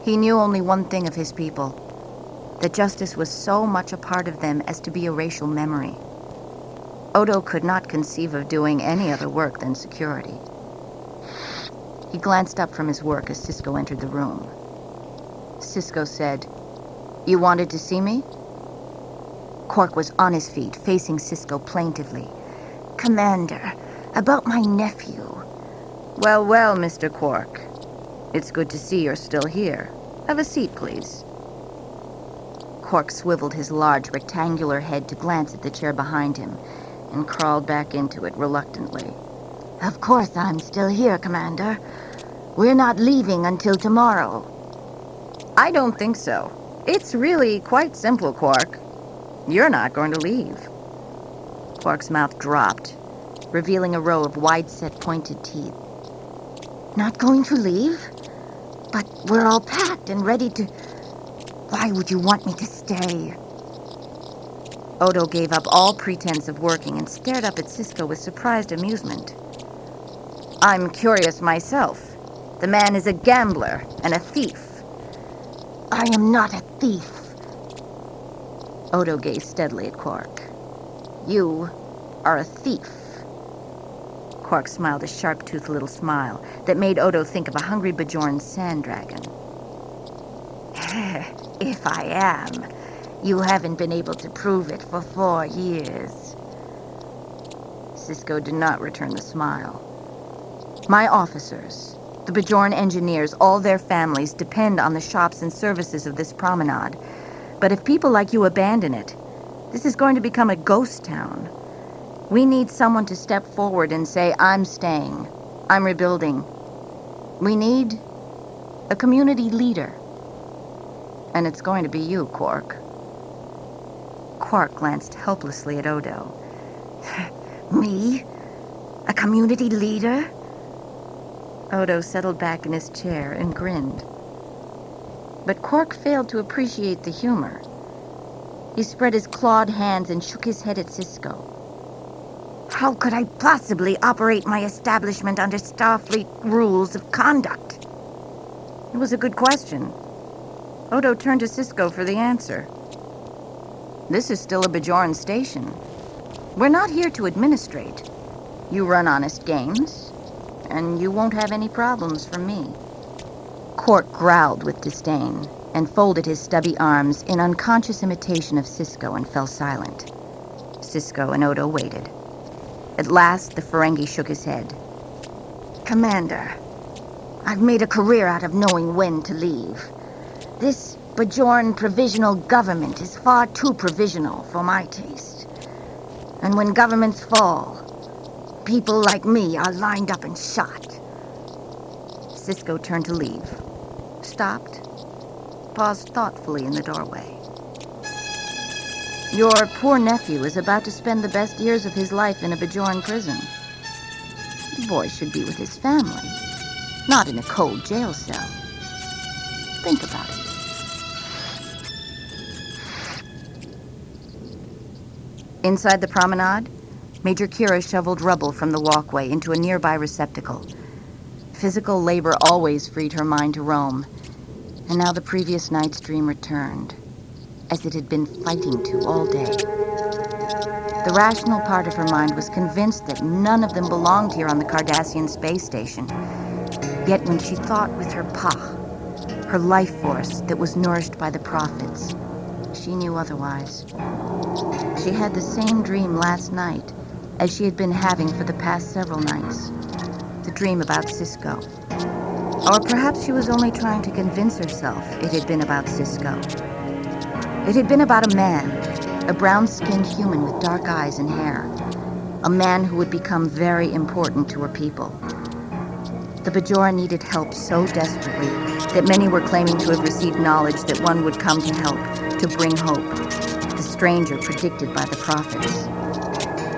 He knew only one thing of his people, that justice was so much a part of them as to be a racial memory. Odo could not conceive of doing any other work than security. He glanced up from his work as Sisko entered the room. Sisko said, "You wanted to see me?" Quark was on his feet, facing Sisko plaintively. "Commander, about my nephew." "Well, well, Mr. Quark. It's good to see you're still here. Have a seat, please." Quark swiveled his large rectangular head to glance at the chair behind him and crawled back into it reluctantly. "Of course I'm still here, Commander. We're not leaving until tomorrow." "I don't think so. It's really quite simple, Quark. You're not going to leave." Quark's mouth dropped, revealing a row of wide-set pointed teeth. "Not going to leave? But we're all packed and ready to... Why would you want me to stay?" Odo gave up all pretense of working and stared up at Sisko with surprised amusement. "I'm curious myself. The man is a gambler and a thief." "I am not a thief." Odo gazed steadily at Quark. "You are a thief." Quark smiled a sharp-toothed little smile that made Odo think of a hungry Bajoran sand dragon. "If I am, you haven't been able to prove it for 4 years." Sisko did not return the smile. "My officers, the Bajoran engineers, all their families depend on the shops and services of this promenade. But if people like you abandon it, this is going to become a ghost town. We need someone to step forward and say, 'I'm staying. I'm rebuilding.' We need a community leader. And it's going to be you, Quark." Quark glanced helplessly at Odo. "Me? A community leader?" Odo settled back in his chair and grinned. But Quark failed to appreciate the humor. He spread his clawed hands and shook his head at Sisko. "How could I possibly operate my establishment under Starfleet rules of conduct?" It was a good question. Odo turned to Sisko for the answer. "This is still a Bajoran station. We're not here to administrate. You run honest games, and you won't have any problems from me." Quark growled with disdain and folded his stubby arms in unconscious imitation of Sisko and fell silent. Sisko and Odo waited. At last, the Ferengi shook his head. "Commander, I've made a career out of knowing when to leave. This Bajoran provisional government is far too provisional for my taste. And when governments fall, people like me are lined up and shot. Sisko turned to leave. Stopped. Paused thoughtfully in the doorway. Your poor nephew is about to spend the best years of his life in a Bajoran prison. The boy should be with his family, not in a cold jail cell. Think about it. Inside the promenade, Major Kira shoveled rubble from the walkway into a nearby receptacle. Physical labor always freed her mind to roam, and now the previous night's dream returned, as it had been fighting to all day. The rational part of her mind was convinced that none of them belonged here on the Cardassian space station. Yet when she thought with her Pa, her life force that was nourished by the prophets, she knew otherwise. She had the same dream last night as she had been having for the past several nights. The dream about Sisko. Or perhaps she was only trying to convince herself it had been about Sisko. It had been about a man, a brown-skinned human with dark eyes and hair. A man who would become very important to her people. The Bajora needed help so desperately that many were claiming to have received knowledge that one would come to help, to bring hope. The stranger predicted by the prophets.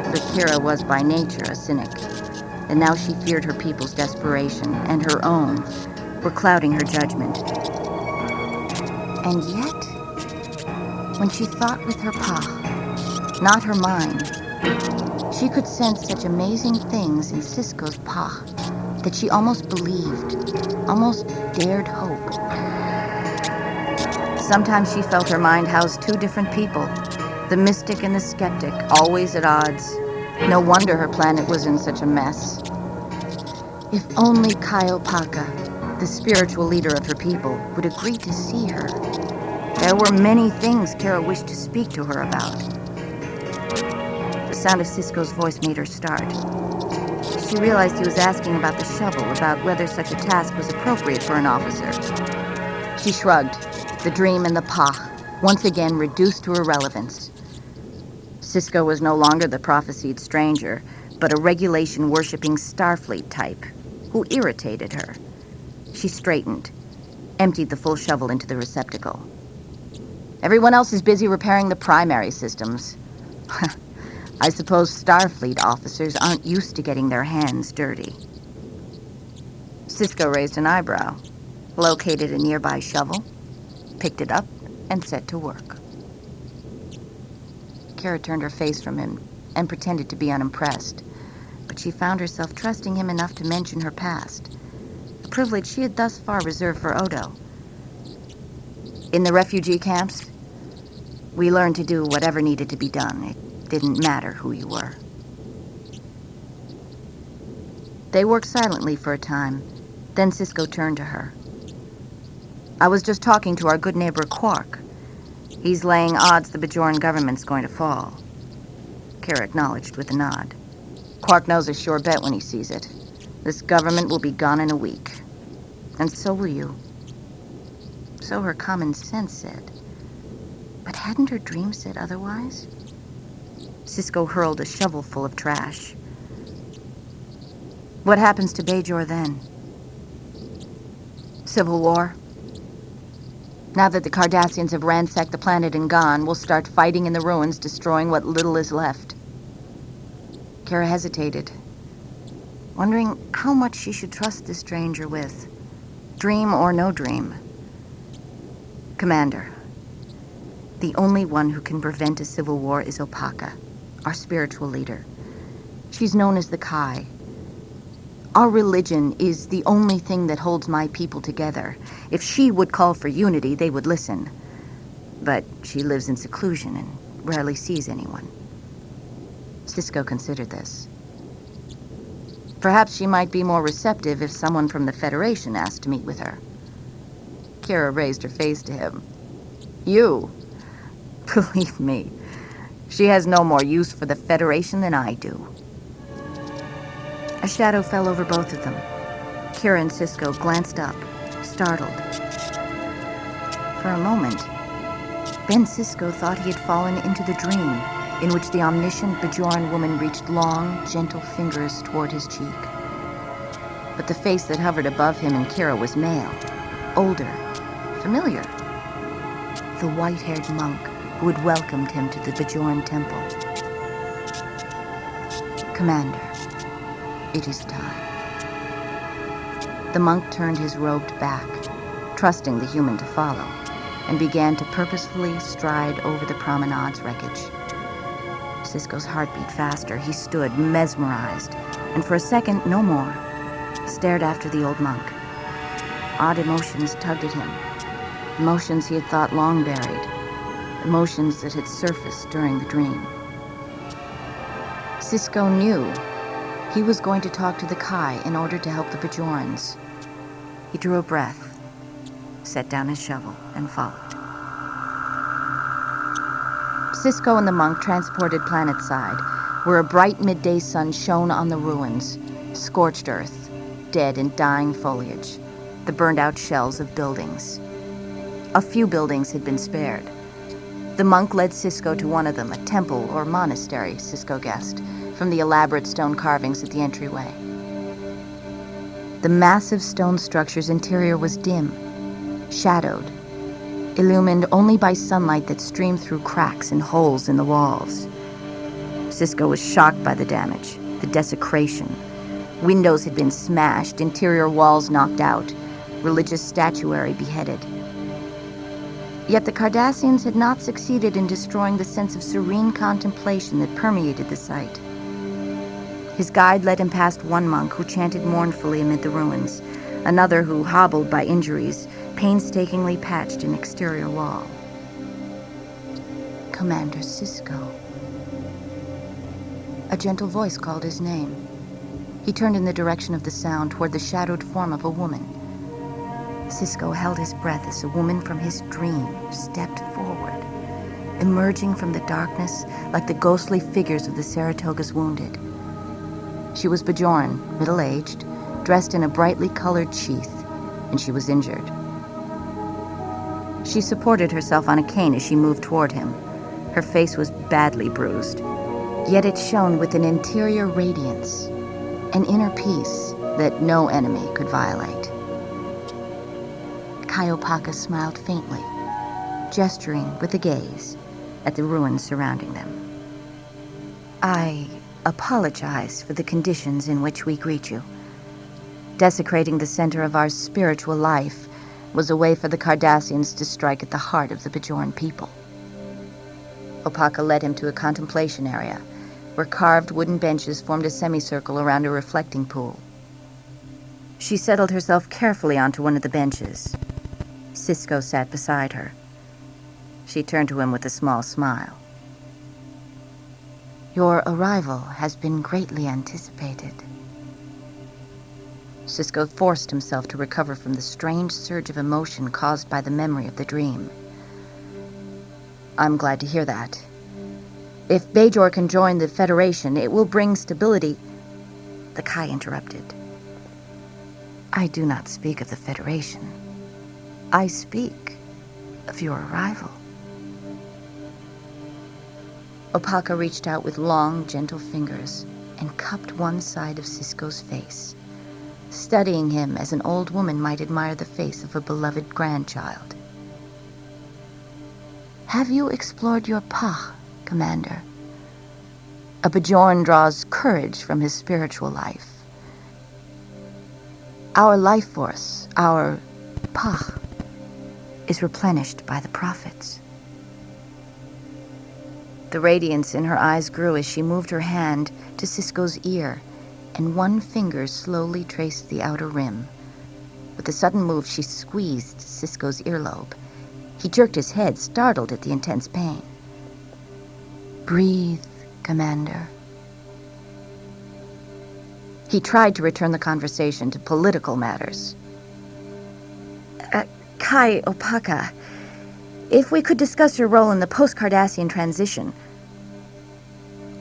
But Kira was by nature a cynic, and now she feared her people's desperation, and her own, were clouding her judgment. And yet, when she thought with her Pa, not her mind, she could sense such amazing things in Sisko's Pa that she almost believed, almost dared hope. Sometimes she felt her mind housed two different people, the mystic and the skeptic, always at odds. No wonder her planet was in such a mess. If only Kaiopaka, the spiritual leader of her people, would agree to see her. There were many things Kara wished to speak to her about. The sound of Sisko's voice made her start. She realized he was asking about the shovel, about whether such a task was appropriate for an officer. She shrugged, the dream and the Pa, once again reduced to irrelevance. Sisko was no longer the prophesied stranger, but a regulation-worshipping Starfleet type who irritated her. She straightened, emptied the full shovel into the receptacle. Everyone else is busy repairing the primary systems. I suppose Starfleet officers aren't used to getting their hands dirty. Sisko raised an eyebrow, located a nearby shovel, picked it up, and set to work. Kara turned her face from him and pretended to be unimpressed, but she found herself trusting him enough to mention her past, a privilege she had thus far reserved for Odo. In the refugee camps, we learned to do whatever needed to be done. It didn't matter who you were. They worked silently for a time. Then Sisko turned to her. I was just talking to our good neighbor Quark. He's laying odds the Bajoran government's going to fall. Kara acknowledged with a nod. Quark knows a sure bet when he sees it. This government will be gone in a week. And so will you. So her common sense said. But hadn't her dream said otherwise? Sisko hurled a shovelful of trash. What happens to Bajor then? Civil war? Now that the Cardassians have ransacked the planet and gone, we'll start fighting in the ruins, destroying what little is left. Kara hesitated, wondering how much she should trust this stranger with. Dream or no dream. Commander, the only one who can prevent a civil war is Opaka, our spiritual leader. She's known as the Kai. Our religion is the only thing that holds my people together. If she would call for unity, they would listen. But she lives in seclusion and rarely sees anyone. Sisko considered this. Perhaps she might be more receptive if someone from the Federation asked to meet with her. Kira raised her face to him. You? Believe me, she has no more use for the Federation than I do. A shadow fell over both of them. Kira and Cisco glanced up, startled. For a moment, Ben Cisco thought he had fallen into the dream in which the omniscient Bajoran woman reached long, gentle fingers toward his cheek. But the face that hovered above him and Kira was male, older, familiar. The white-haired monk who had welcomed him to the Bajoran temple. Commander, it is time. The monk turned his robed back, trusting the human to follow, and began to purposefully stride over the promenade's wreckage. Cisco's heart beat faster. He stood, mesmerized, and for a second, no more, stared after the old monk. Odd emotions tugged at him, emotions he had thought long buried, emotions that had surfaced during the dream. Cisco knew he was going to talk to the Kai in order to help the Bajorans. He drew a breath, set down his shovel, and followed. Cisco and the monk transported planetside, where a bright midday sun shone on the ruins, scorched earth, dead and dying foliage, the burned-out shells of buildings. A few buildings had been spared. The monk led Cisco to one of them, a temple or monastery, Cisco guessed, from the elaborate stone carvings at the entryway. The massive stone structure's interior was dim, shadowed, illumined only by sunlight that streamed through cracks and holes in the walls. Cisco was shocked by the damage, the desecration. Windows had been smashed, interior walls knocked out, religious statuary beheaded. Yet the Cardassians had not succeeded in destroying the sense of serene contemplation that permeated the site. His guide led him past one monk who chanted mournfully amid the ruins, another who, hobbled by injuries, painstakingly patched an exterior wall. Commander Cisco. A gentle voice called his name. He turned in the direction of the sound toward the shadowed form of a woman. Cisco held his breath as a woman from his dream stepped forward, emerging from the darkness like the ghostly figures of the Saratoga's wounded. She was Bajoran, middle-aged, dressed in a brightly colored sheath, and she was injured. She supported herself on a cane as she moved toward him. Her face was badly bruised, yet it shone with an interior radiance, an inner peace that no enemy could violate. Opaka smiled faintly, gesturing with a gaze at the ruins surrounding them. I apologize for the conditions in which we greet you. Desecrating the center of our spiritual life was a way for the Cardassians to strike at the heart of the Bajoran people. Opaka led him to a contemplation area, where carved wooden benches formed a semicircle around a reflecting pool. She settled herself carefully onto one of the benches. Cisco sat beside her. She turned to him with a small smile. Your arrival has been greatly anticipated. Cisco forced himself to recover from the strange surge of emotion caused by the memory of the dream. I'm glad to hear that. If Bajor can join the Federation, it will bring stability. The Kai interrupted. I do not speak of the Federation. I speak of your arrival. Opaka reached out with long, gentle fingers and cupped one side of Cisco's face, studying him as an old woman might admire the face of a beloved grandchild. Have you explored your Pah, Commander? A Bajoran draws courage from his spiritual life. Our life force, our Pah, is replenished by the prophets. The radiance in her eyes grew as she moved her hand to Cisco's ear, and one finger slowly traced the outer rim. With a sudden move, she squeezed Cisco's earlobe. He jerked his head, startled at the intense pain. Breathe, Commander. He tried to return the conversation to political matters. Kai Opaka, if we could discuss your role in the post-Cardassian transition.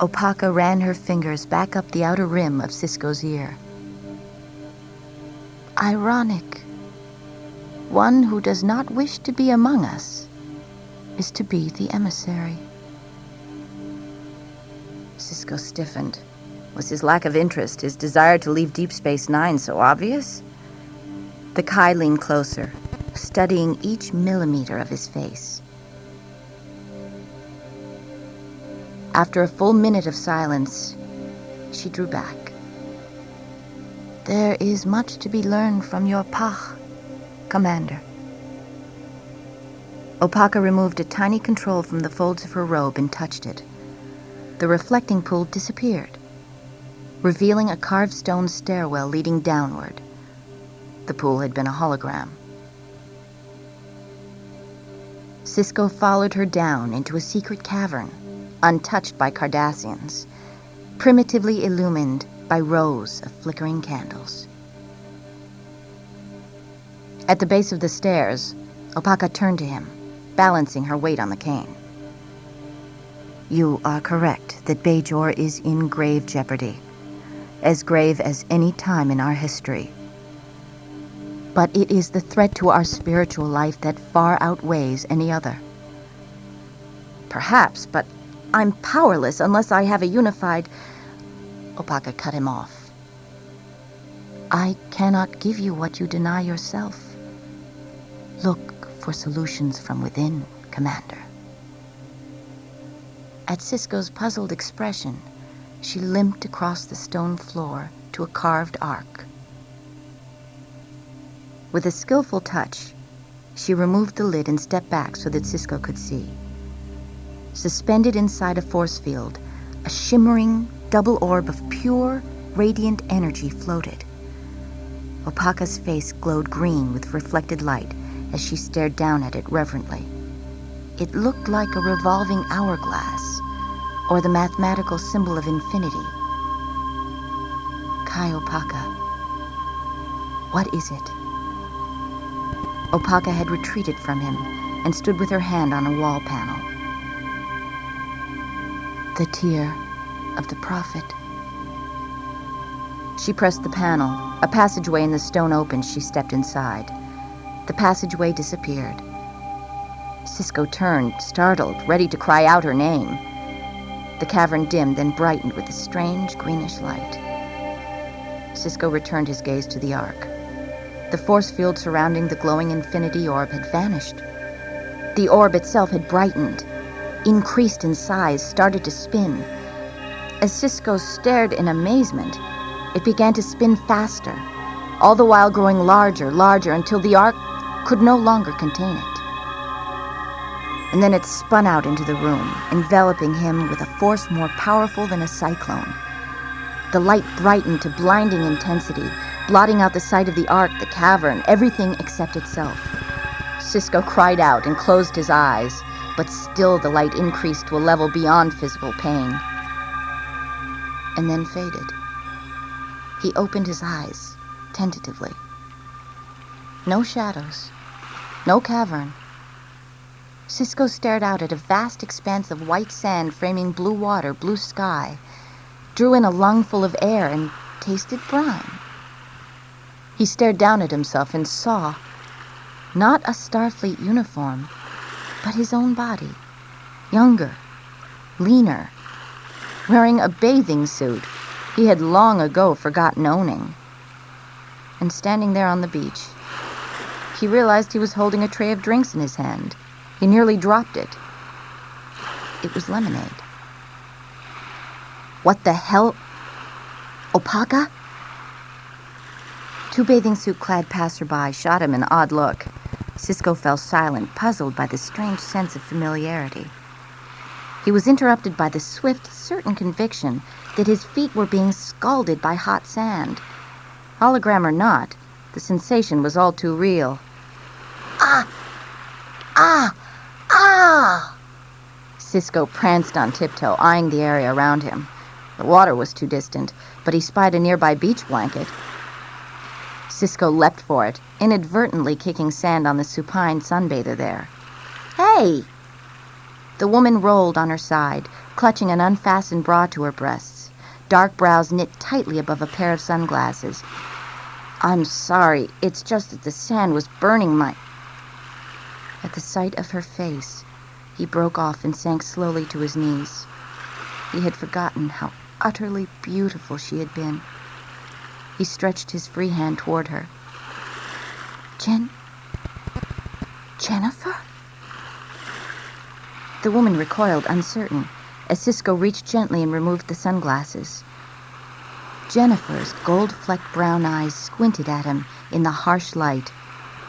Opaka ran her fingers back up the outer rim of Cisco's ear. Ironic. One who does not wish to be among us is to be the emissary. Sisko stiffened. Was his lack of interest, his desire to leave Deep Space Nine, so obvious? The Kai leaned closer, studying each millimeter of his face. After a full minute of silence, she drew back. There is much to be learned from your Pach, Commander. Opaka removed a tiny control from the folds of her robe and touched it. The reflecting pool disappeared, revealing a carved stone stairwell leading downward. The pool had been a hologram. Sisko followed her down into a secret cavern, untouched by Cardassians, primitively illumined by rows of flickering candles. At the base of the stairs, Opaka turned to him, balancing her weight on the cane. You are correct that Bajor is in grave jeopardy, as grave as any time in our history. But it is the threat to our spiritual life that far outweighs any other. Perhaps, but I'm powerless unless I have a unified... Opaka cut him off. I cannot give you what you deny yourself. Look for solutions from within, Commander. At Sisko's puzzled expression, she limped across the stone floor to a carved ark. With a skillful touch, she removed the lid and stepped back so that Sisko could see. Suspended inside a force field, a shimmering double orb of pure, radiant energy floated. Opaka's face glowed green with reflected light as she stared down at it reverently. It looked like a revolving hourglass, or the mathematical symbol of infinity. Kai Opaka, what is it? Opaka had retreated from him and stood with her hand on a wall panel. The tear of the prophet. She pressed the panel. A passageway in the stone opened. She stepped inside. The passageway disappeared. Sisko turned, startled, ready to cry out her name. The cavern dimmed, then brightened with a strange greenish light. Sisko returned his gaze to the ark. The force field surrounding the glowing infinity orb had vanished. The orb itself had brightened, increased in size, started to spin. As Sisko stared in amazement, it began to spin faster, all the while growing larger, larger, until the ark could no longer contain it. And then it spun out into the room, enveloping him with a force more powerful than a cyclone. The light brightened to blinding intensity, blotting out the sight of the ark, the cavern, everything except itself. Sisko cried out and closed his eyes, but still the light increased to a level beyond physical pain. And then faded. He opened his eyes, tentatively. No shadows. No cavern. Sisko stared out at a vast expanse of white sand framing blue water, blue sky, drew in a lungful of air and tasted brine. He stared down at himself and saw not a Starfleet uniform, but his own body, younger, leaner, wearing a bathing suit he had long ago forgotten owning. And standing there on the beach, he realized he was holding a tray of drinks in his hand. He nearly dropped it. It was lemonade. What the hell? Opaka? Two bathing suit-clad passerby shot him an odd look. Sisko fell silent, puzzled by the strange sense of familiarity. He was interrupted by the swift, certain conviction that his feet were being scalded by hot sand. Hologram or not, the sensation was all too real. Ah! Ah! Ah! Sisko pranced on tiptoe, eyeing the area around him. The water was too distant, but he spied a nearby beach blanket. Sisko leapt for it, inadvertently kicking sand on the supine sunbather there. Hey! The woman rolled on her side, clutching an unfastened bra to her breasts, dark brows knit tightly above a pair of sunglasses. I'm sorry. It's just that the sand was burning my... At the sight of her face, he broke off and sank slowly to his knees. He had forgotten how utterly beautiful she had been. He stretched his free hand toward her. Jennifer? The woman recoiled, uncertain, as Cisco reached gently and removed the sunglasses. Jennifer's gold-flecked brown eyes squinted at him in the harsh light,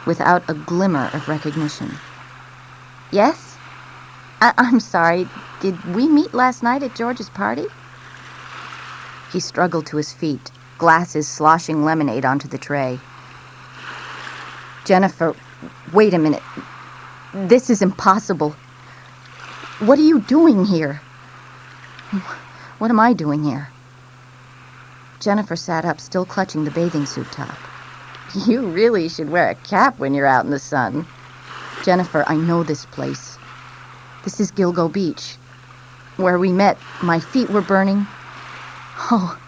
without a glimmer of recognition. Yes? I'm sorry. Did we meet last night at George's party? He struggled to his feet, glasses sloshing lemonade onto the tray. Jennifer, wait a minute. This is impossible. What are you doing here? What am I doing here? Jennifer sat up, still clutching the bathing suit top. You really should wear a cap when you're out in the sun. Jennifer, I know this place. This is Gilgo Beach. Where we met, my feet were burning. Oh,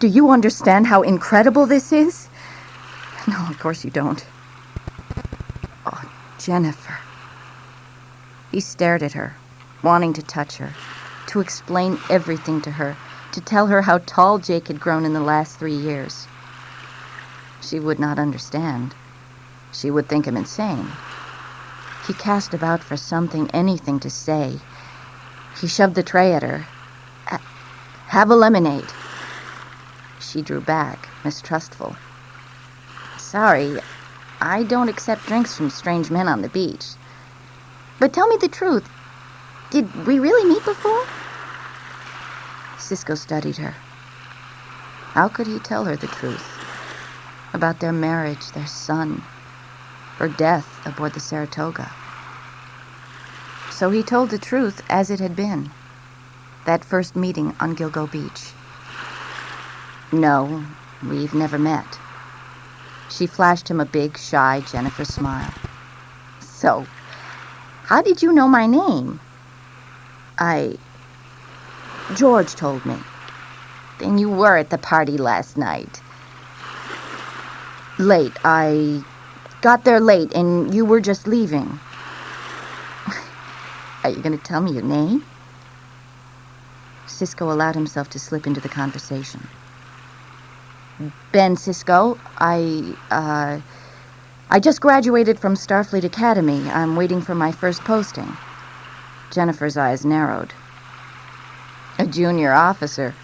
do you understand how incredible this is? No, of course you don't. Oh, Jennifer. He stared at her, wanting to touch her, to explain everything to her, to tell her how tall Jake had grown in the last 3 years. She would not understand. She would think him insane. He cast about for something, anything to say. He shoved the tray at her. Have a lemonade. She drew back, mistrustful. Sorry, I don't accept drinks from strange men on the beach. But tell me the truth. Did we really meet before? Cisco studied her. How could he tell her the truth? About their marriage, their son, her death aboard the Saratoga. So he told the truth as it had been. That first meeting on Gilgo Beach. No, we've never met. She flashed him a big, shy Jennifer smile. So, how did you know my name? George told me. Then you were at the party last night. Late. I got there late and you were just leaving. Are you going to tell me your name? Cisco allowed himself to slip into the conversation. Ben Cisco. I just graduated from Starfleet Academy. I'm waiting for my first posting. Jennifer's eyes narrowed. A junior officer.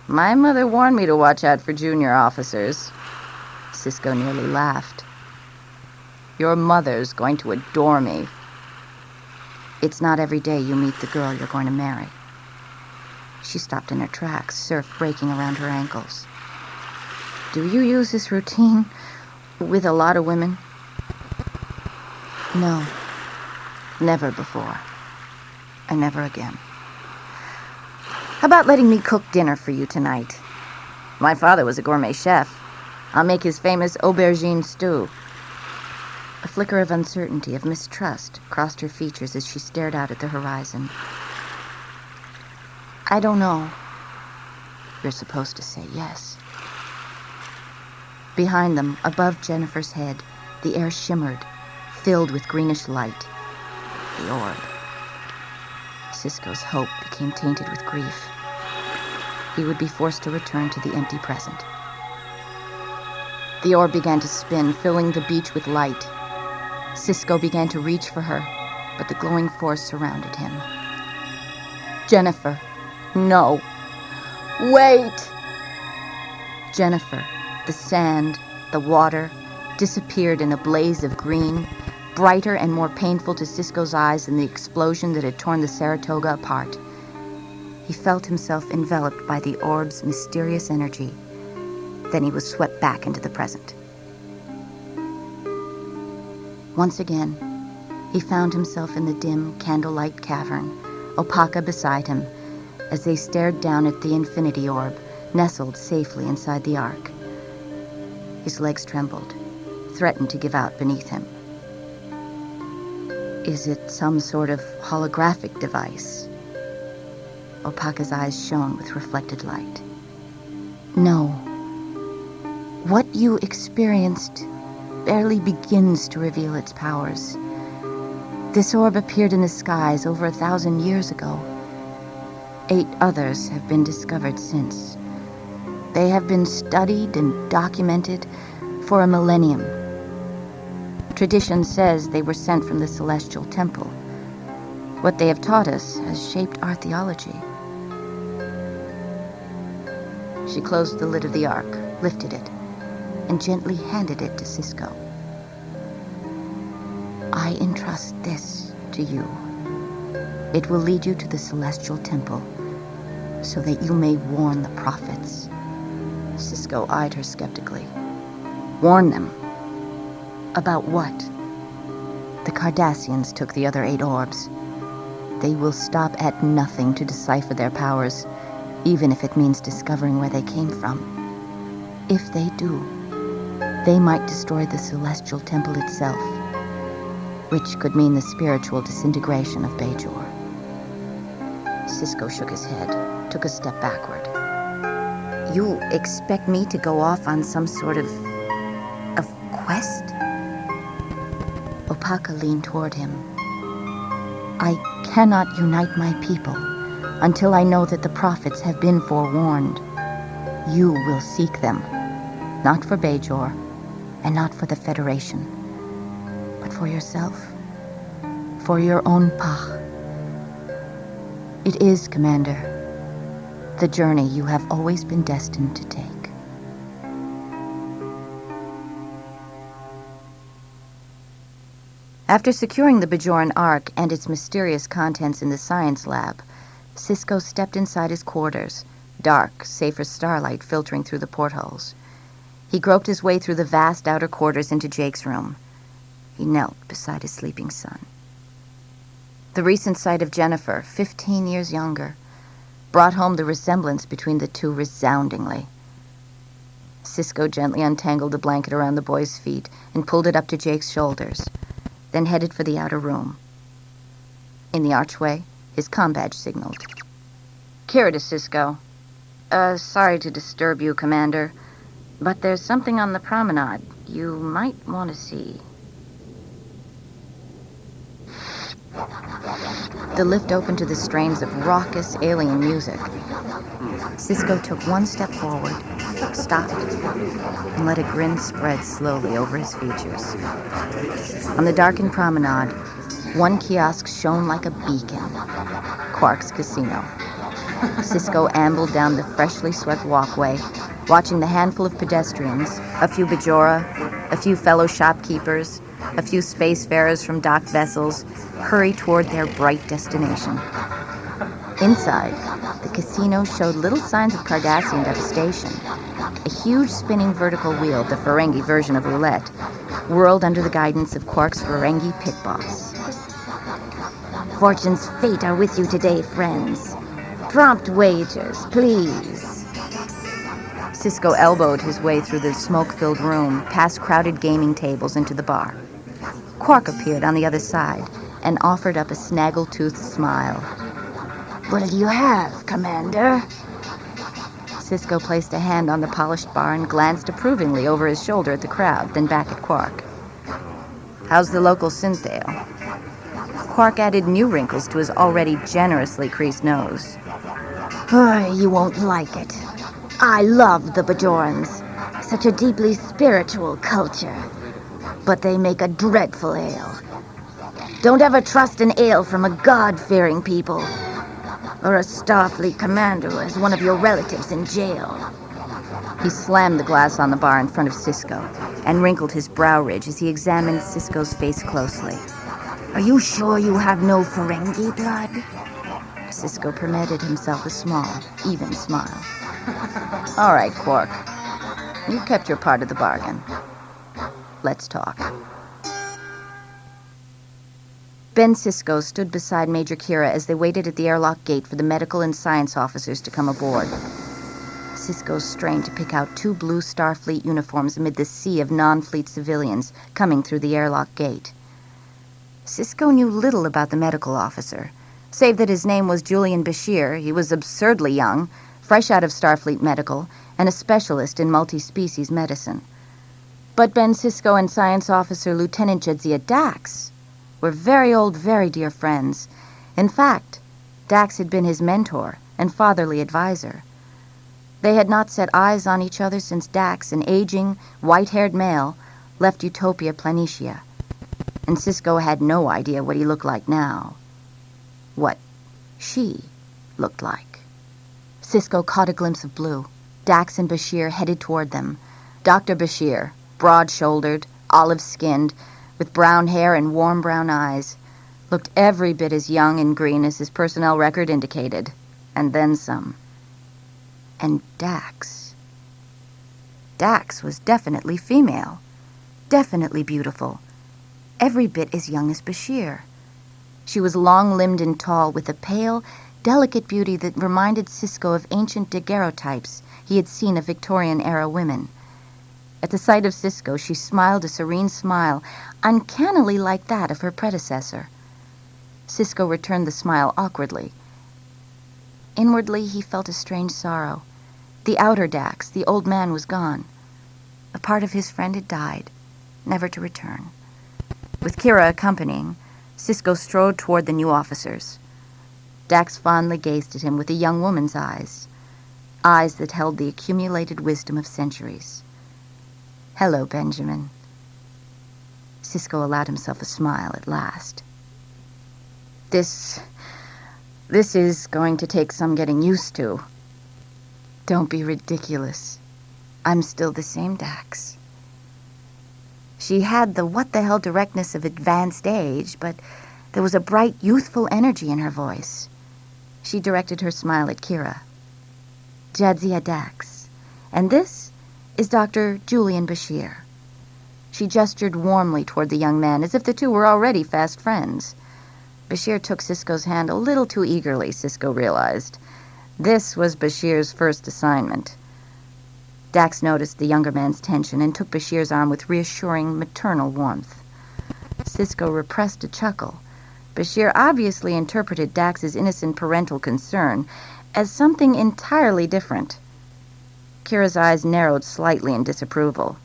My mother warned me to watch out for junior officers. Cisco nearly laughed. Your mother's going to adore me. It's not every day you meet the girl you're going to marry. She stopped in her tracks, surf breaking around her ankles. Do you use this routine with a lot of women? No. Never before. And never again. How about letting me cook dinner for you tonight? My father was a gourmet chef. I'll make his famous aubergine stew. A flicker of uncertainty, of mistrust, crossed her features as she stared out at the horizon. I don't know. You're supposed to say yes. Behind them, above Jennifer's head, the air shimmered, filled with greenish light. The orb. Cisco's hope became tainted with grief. He would be forced to return to the empty present. The orb began to spin, filling the beach with light. Cisco began to reach for her, but the glowing force surrounded him. Jennifer, no. Wait! Jennifer, the sand, the water, disappeared in a blaze of green, brighter and more painful to Cisco's eyes than the explosion that had torn the Saratoga apart. He felt himself enveloped by the orb's mysterious energy. Then he was swept back into the present. Once again, he found himself in the dim, candlelight cavern, Opaka beside him, as they stared down at the infinity orb, nestled safely inside the ark. His legs trembled, threatened to give out beneath him. Is it some sort of holographic device? Opaka's eyes shone with reflected light. No. What you experienced barely begins to reveal its powers. This orb appeared in the skies over 1,000 years ago. 8 others have been discovered since. They have been studied and documented for a millennium. Tradition says they were sent from the Celestial Temple. What they have taught us has shaped our theology. She closed the lid of the ark, lifted it, and gently handed it to Cisco. I entrust this to you. It will lead you to the Celestial Temple, so that you may warn the prophets. Cisco eyed her skeptically. Warn them? About what? The Cardassians took the other 8 orbs. They will stop at nothing to decipher their powers, even if it means discovering where they came from. If they do, they might destroy the Celestial Temple itself, which could mean the spiritual disintegration of Bajor. Cisco shook his head, took a step backward. You expect me to go off on some sort of quest? Opaka leaned toward him. I cannot unite my people until I know that the prophets have been forewarned. You will seek them, not for Bajor, and not for the Federation, but for yourself, for your own Pach. It is, Commander, the journey you have always been destined to take. After securing the Bajoran Ark and its mysterious contents in the science lab, Cisco stepped inside his quarters, dark, save for starlight filtering through the portholes. He groped his way through the vast outer quarters into Jake's room. He knelt beside his sleeping son. The recent sight of Jennifer, 15 years younger, brought home the resemblance between the two resoundingly. Cisco gently untangled the blanket around the boy's feet and pulled it up to Jake's shoulders, then headed for the outer room. In the archway, his comm badge signaled. Kira to Cisco. Sorry to disturb you, Commander, but there's something on the promenade you might want to see. The lift opened to the strains of raucous alien music. Cisco took one step forward, stopped, and let a grin spread slowly over his features. On the darkened promenade, one kiosk shone like a beacon. Quark's Casino. Cisco ambled down the freshly swept walkway, watching the handful of pedestrians, a few Bajora, a few fellow shopkeepers, a few spacefarers from docked vessels, hurry toward their bright destination. Inside, the casino showed little signs of Cardassian devastation. A huge spinning vertical wheel, the Ferengi version of roulette, whirled under the guidance of Quark's Ferengi pit boss. Fortune's fate are with you today, friends. Prompt wagers, please. Cisco elbowed his way through the smoke-filled room, past crowded gaming tables into the bar. Quark appeared on the other side and offered up a snaggle-toothed smile. What'll you have, Commander? Cisco placed a hand on the polished bar and glanced approvingly over his shoulder at the crowd, then back at Quark. How's the local synth ale? Quark added new wrinkles to his already generously creased nose. You won't like it. I love the Bajorans. Such a deeply spiritual culture. But they make a dreadful ale. Don't ever trust an ale from a God-fearing people, or a Starfleet commander who has one of your relatives in jail. He slammed the glass on the bar in front of Cisco and wrinkled his brow ridge as he examined Cisco's face closely. Are you sure you have no Ferengi blood? Cisco permitted himself a small, even smile. All right, Quark. You kept your part of the bargain. Let's talk. Ben Cisco stood beside Major Kira as they waited at the airlock gate for the medical and science officers to come aboard. Cisco strained to pick out 2 blue Starfleet uniforms amid the sea of non-fleet civilians coming through the airlock gate. Cisco knew little about the medical officer, save that his name was Julian Bashir. He was absurdly young, fresh out of Starfleet Medical and a specialist in multi-species medicine. But Ben Sisko and Science Officer Lieutenant Jadzia Dax were very old, very dear friends. In fact, Dax had been his mentor and fatherly advisor. They had not set eyes on each other since Dax, an aging, white-haired male, left Utopia Planitia. And Sisko had no idea what he looked like now. What she looked like. Sisko caught a glimpse of Blue. Dax and Bashir headed toward them. Dr. Bashir, broad-shouldered, olive-skinned, with brown hair and warm brown eyes, looked every bit as young and green as his personnel record indicated, and then some. And Dax was definitely female, definitely beautiful, every bit as young as Bashir. She was long-limbed and tall, with a pale, delicate beauty that reminded Sisko of ancient daguerreotypes he had seen of Victorian-era women. At the sight of Sisko, she smiled a serene smile, uncannily like that of her predecessor. Sisko returned the smile awkwardly. Inwardly, he felt a strange sorrow. The outer Dax, the old man, was gone. A part of his friend had died, never to return. With Kira accompanying, Sisko strode toward the new officers. Dax fondly gazed at him with a young woman's eyes that held the accumulated wisdom of centuries. "Hello, Benjamin." Sisko allowed himself a smile at last. This is going to take some getting used to." "Don't be ridiculous. I'm still the same Dax." She had the what-the-hell directness of advanced age, but there was a bright, youthful energy in her voice. She directed her smile at Kira. "Jadzia Dax. And this is Dr. Julian Bashir." She gestured warmly toward the young man, as if the two were already fast friends. Bashir took Sisko's hand a little too eagerly, Sisko realized. This was Bashir's first assignment. Dax noticed the younger man's tension and took Bashir's arm with reassuring, maternal warmth. Sisko repressed a chuckle. Bashir obviously interpreted Dax's innocent parental concern as something entirely different. Kira's eyes narrowed slightly in disapproval.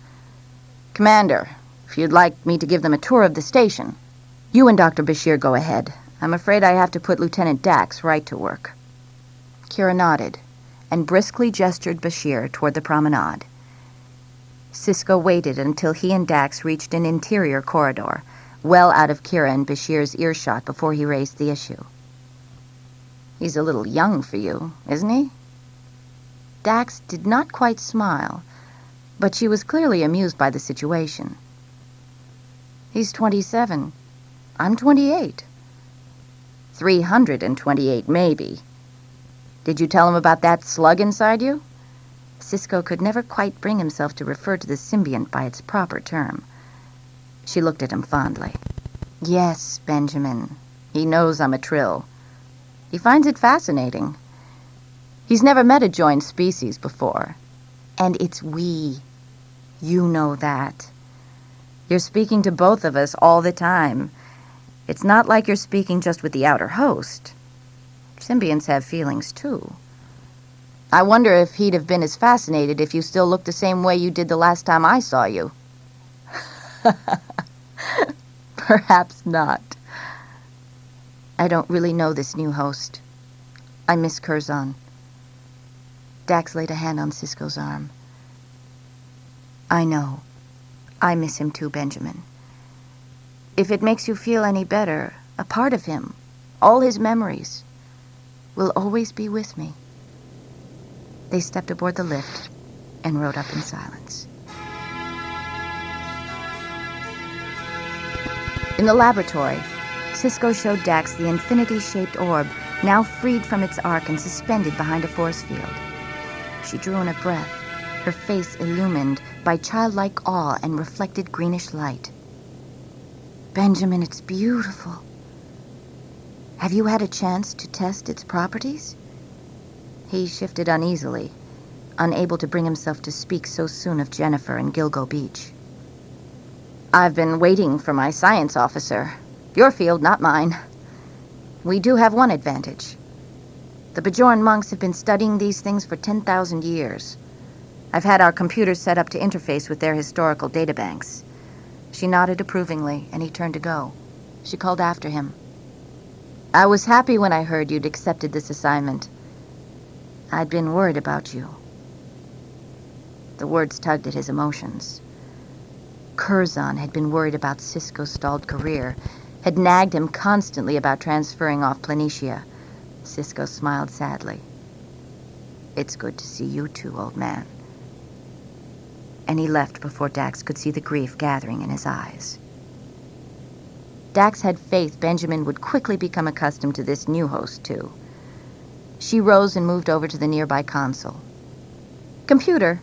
"Commander, if you'd like me to give them a tour of the station, you and Dr. Bashir go ahead. I'm afraid I have to put Lieutenant Dax right to work." Kira nodded and briskly gestured Bashir toward the promenade. Sisko waited until he and Dax reached an interior corridor, well out of Kira and Bashir's earshot before he raised the issue. "He's a little young for you, isn't he?" Dax did not quite smile, but she was clearly amused by the situation. "He's 27. I'm 28. 328, maybe. Did you tell him about that slug inside you?" Sisko could never quite bring himself to refer to the symbiont by its proper term. She looked at him fondly. "Yes, Benjamin. He knows I'm a Trill. He finds it fascinating. He's never met a joined species before. And it's we. You know that. You're speaking to both of us all the time. It's not like you're speaking just with the outer host. Symbionts have feelings, too. I wonder if he'd have been as fascinated if you still looked the same way you did the last time I saw you." "Perhaps not. I don't really know this new host. I miss Curzon." Dax laid a hand on Sisko's arm. "I know. I miss him too, Benjamin. If it makes you feel any better, a part of him, all his memories, will always be with me." They stepped aboard the lift and rode up in silence. In the laboratory, Sisko showed Dax the infinity-shaped orb, now freed from its arc and suspended behind a force field. She drew in a breath, her face illumined by childlike awe and reflected greenish light. "Benjamin, it's beautiful. Have you had a chance to test its properties?" He shifted uneasily, unable to bring himself to speak so soon of Jennifer and Gilgo Beach. "I've been waiting for my science officer. Your field, not mine. We do have one advantage. The Bajoran monks have been studying these things for 10,000 years. I've had our computers set up to interface with their historical databanks. She nodded approvingly, and he turned to go. She called after him. I was happy when I heard you'd accepted this assignment. I'd been worried about you. The words tugged at his emotions. Curzon had been worried about Sisko's stalled career, had nagged him constantly about transferring off Planitia. Sisko smiled sadly. It's good to see you too, old man. And he left before Dax could see the grief gathering in his eyes. Dax had faith Benjamin would quickly become accustomed to this new host, too. She rose and moved over to the nearby console. Computer,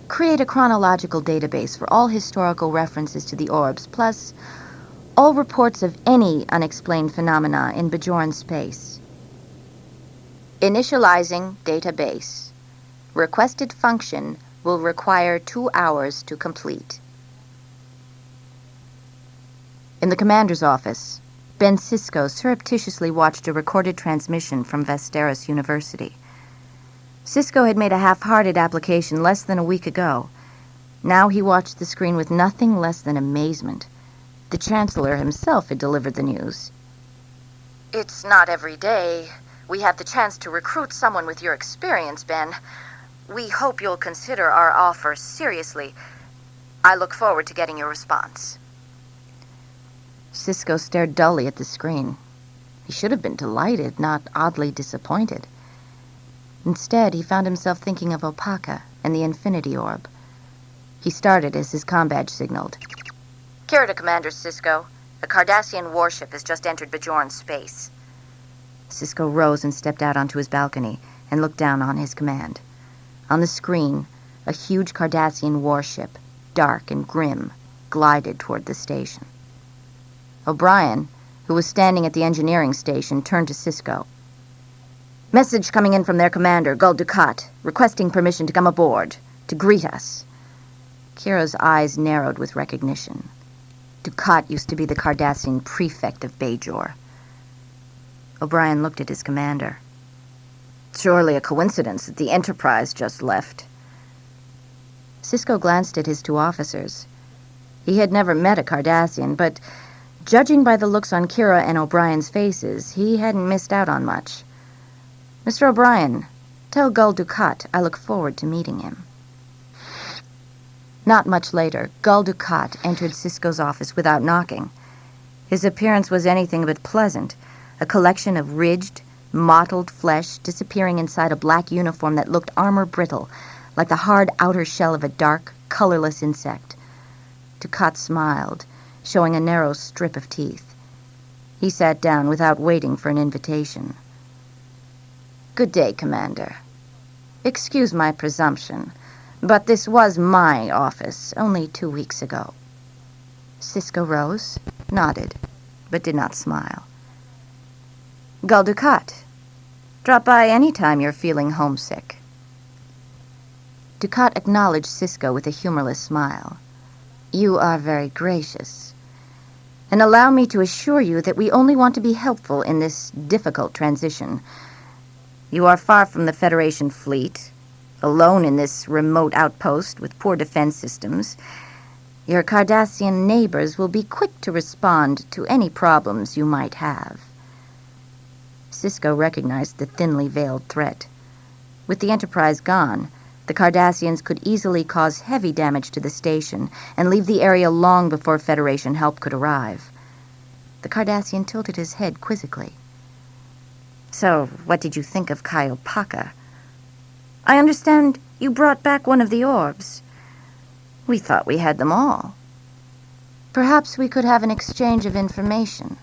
create a chronological database for all historical references to the orbs, plus all reports of any unexplained phenomena in Bajoran space. Initializing database. Requested function will require 2 hours to complete. In the commander's office, Ben Sisko surreptitiously watched a recorded transmission from Vesteris University. Sisko had made a half-hearted application less than a week ago. Now he watched the screen with nothing less than amazement. The Chancellor himself had delivered the news. It's not every day we have the chance to recruit someone with your experience, Ben. We hope you'll consider our offer seriously. I look forward to getting your response. Sisko stared dully at the screen. He should have been delighted, not oddly disappointed. Instead, he found himself thinking of Opaka and the Infinity Orb. He started as his comm badge signaled. Kira to Commander Sisko. A Cardassian warship has just entered Bajoran space. Sisko rose and stepped out onto his balcony and looked down on his command. On the screen, a huge Cardassian warship, dark and grim, glided toward the station. O'Brien, who was standing at the engineering station, turned to Sisko. Message coming in from their commander, Gul Dukat, requesting permission to come aboard, to greet us. Kira's eyes narrowed with recognition. Dukat used to be the Cardassian prefect of Bajor. O'Brien looked at his commander. Surely a coincidence that the Enterprise just left. Sisko glanced at his 2 officers. He had never met a Cardassian, but judging by the looks on Kira and O'Brien's faces, he hadn't missed out on much. Mr. O'Brien, tell Gul Dukat I look forward to meeting him. Not much later, Gul Dukat entered Sisko's office without knocking. His appearance was anything but pleasant, a collection of ridged, mottled flesh disappearing inside a black uniform that looked armor-brittle, like the hard outer shell of a dark, colorless insect. Dukat smiled, showing a narrow strip of teeth. He sat down without waiting for an invitation. Good day, Commander. Excuse my presumption, but this was my office only 2 weeks ago. Sisko rose, nodded, but did not smile. Gul Dukat, drop by any time you're feeling homesick. Dukat acknowledged Sisko with a humorless smile. You are very gracious. And allow me to assure you that we only want to be helpful in this difficult transition. You are far from the Federation fleet, alone in this remote outpost with poor defense systems. Your Cardassian neighbors will be quick to respond to any problems you might have. Sisko recognized the thinly veiled threat. With the Enterprise gone, the Cardassians could easily cause heavy damage to the station and leave the area long before Federation help could arrive. The Cardassian tilted his head quizzically. So, what did you think of Opaka? I understand you brought back one of the orbs. We thought we had them all. Perhaps we could have an exchange of information.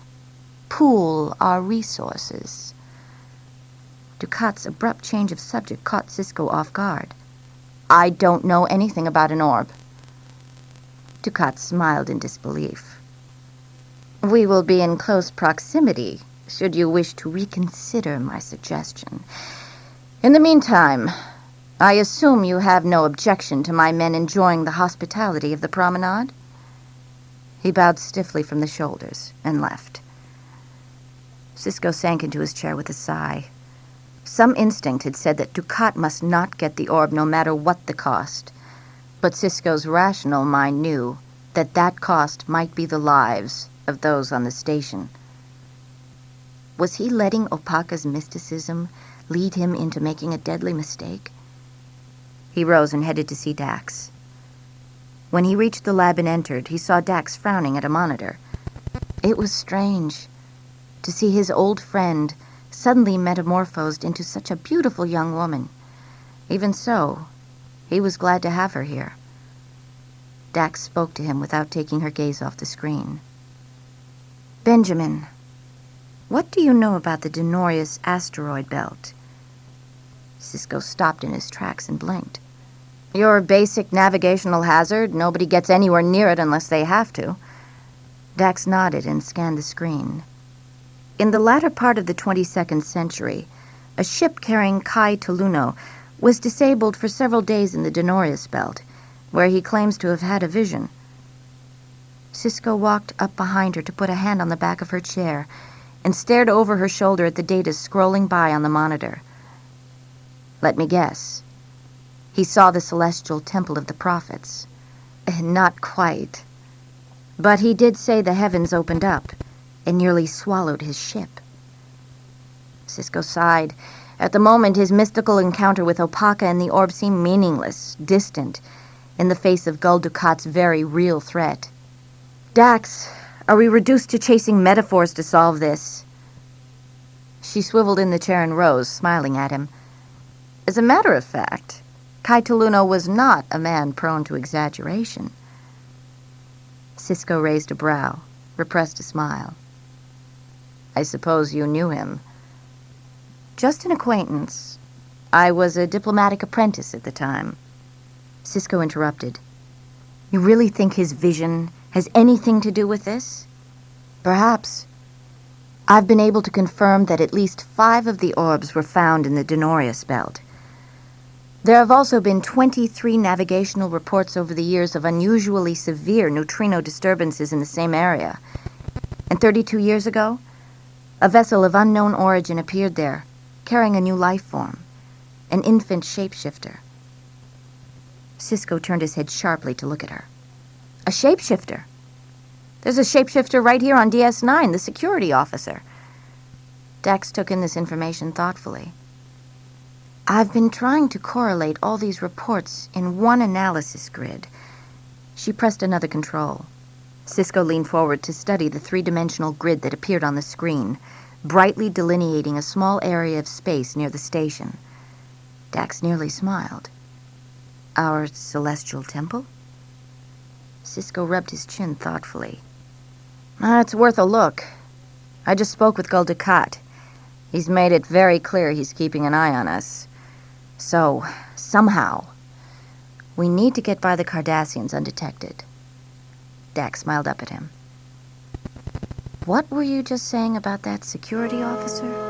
Pool our resources. Dukat's abrupt change of subject caught Sisko off guard. I don't know anything about an orb. Dukat smiled in disbelief. We will be in close proximity, should you wish to reconsider my suggestion. In the meantime, I assume you have no objection to my men enjoying the hospitality of the promenade? He bowed stiffly from the shoulders and left. Sisko sank into his chair with a sigh. Some instinct had said that Ducat must not get the orb no matter what the cost. But Cisco's rational mind knew that that cost might be the lives of those on the station. Was he letting Opaka's mysticism lead him into making a deadly mistake? He rose and headed to see Dax. When he reached the lab and entered, he saw Dax frowning at a monitor. It was strange to see his old friend suddenly metamorphosed into such a beautiful young woman. Even so, he was glad to have her here. Dax spoke to him without taking her gaze off the screen. "Benjamin, what do you know about the Denorius asteroid belt?" Cisco stopped in his tracks and blinked. "Your basic navigational hazard. Nobody gets anywhere near it unless they have to." Dax nodded and scanned the screen. In the latter part of the 22nd century, a ship carrying Kai Toluno was disabled for several days in the Denorius belt, where he claims to have had a vision. Cisco walked up behind her to put a hand on the back of her chair and stared over her shoulder at the data scrolling by on the monitor. Let me guess. He saw the celestial temple of the prophets. Not quite. But he did say the heavens opened up and nearly swallowed his ship. Cisco sighed. At the moment, his mystical encounter with Opaka and the orb seemed meaningless, distant, in the face of Gul Dukat's very real threat. "Dax, are we reduced to chasing metaphors to solve this?" She swiveled in the chair and rose, smiling at him. As a matter of fact, Kai Toluno was not a man prone to exaggeration. Cisco raised a brow, repressed a smile. "I suppose you knew him." "Just an acquaintance. I was a diplomatic apprentice at the time." Cisco interrupted. "You really think his vision has anything to do with this?" "Perhaps. I've been able to confirm that at least 5 of the orbs were found in the Denorius belt. There have also been 23 navigational reports over the years of unusually severe neutrino disturbances in the same area. And 32 years ago, a vessel of unknown origin appeared there, carrying a new life form, an infant shapeshifter." Cisco turned his head sharply to look at her. "A shapeshifter? There's a shapeshifter right here on DS9, the security officer." Dax took in this information thoughtfully. "I've been trying to correlate all these reports in one analysis grid." She pressed another control. Cisco leaned forward to study the 3-dimensional grid that appeared on the screen, brightly delineating a small area of space near the station. Dax nearly smiled. "Our celestial temple?" Cisco rubbed his chin thoughtfully. "It's worth a look. I just spoke with Gul Dukat. He's made it very clear he's keeping an eye on us. So, somehow, we need to get by the Cardassians undetected." Dax smiled up at him. "What were you just saying about that security officer?"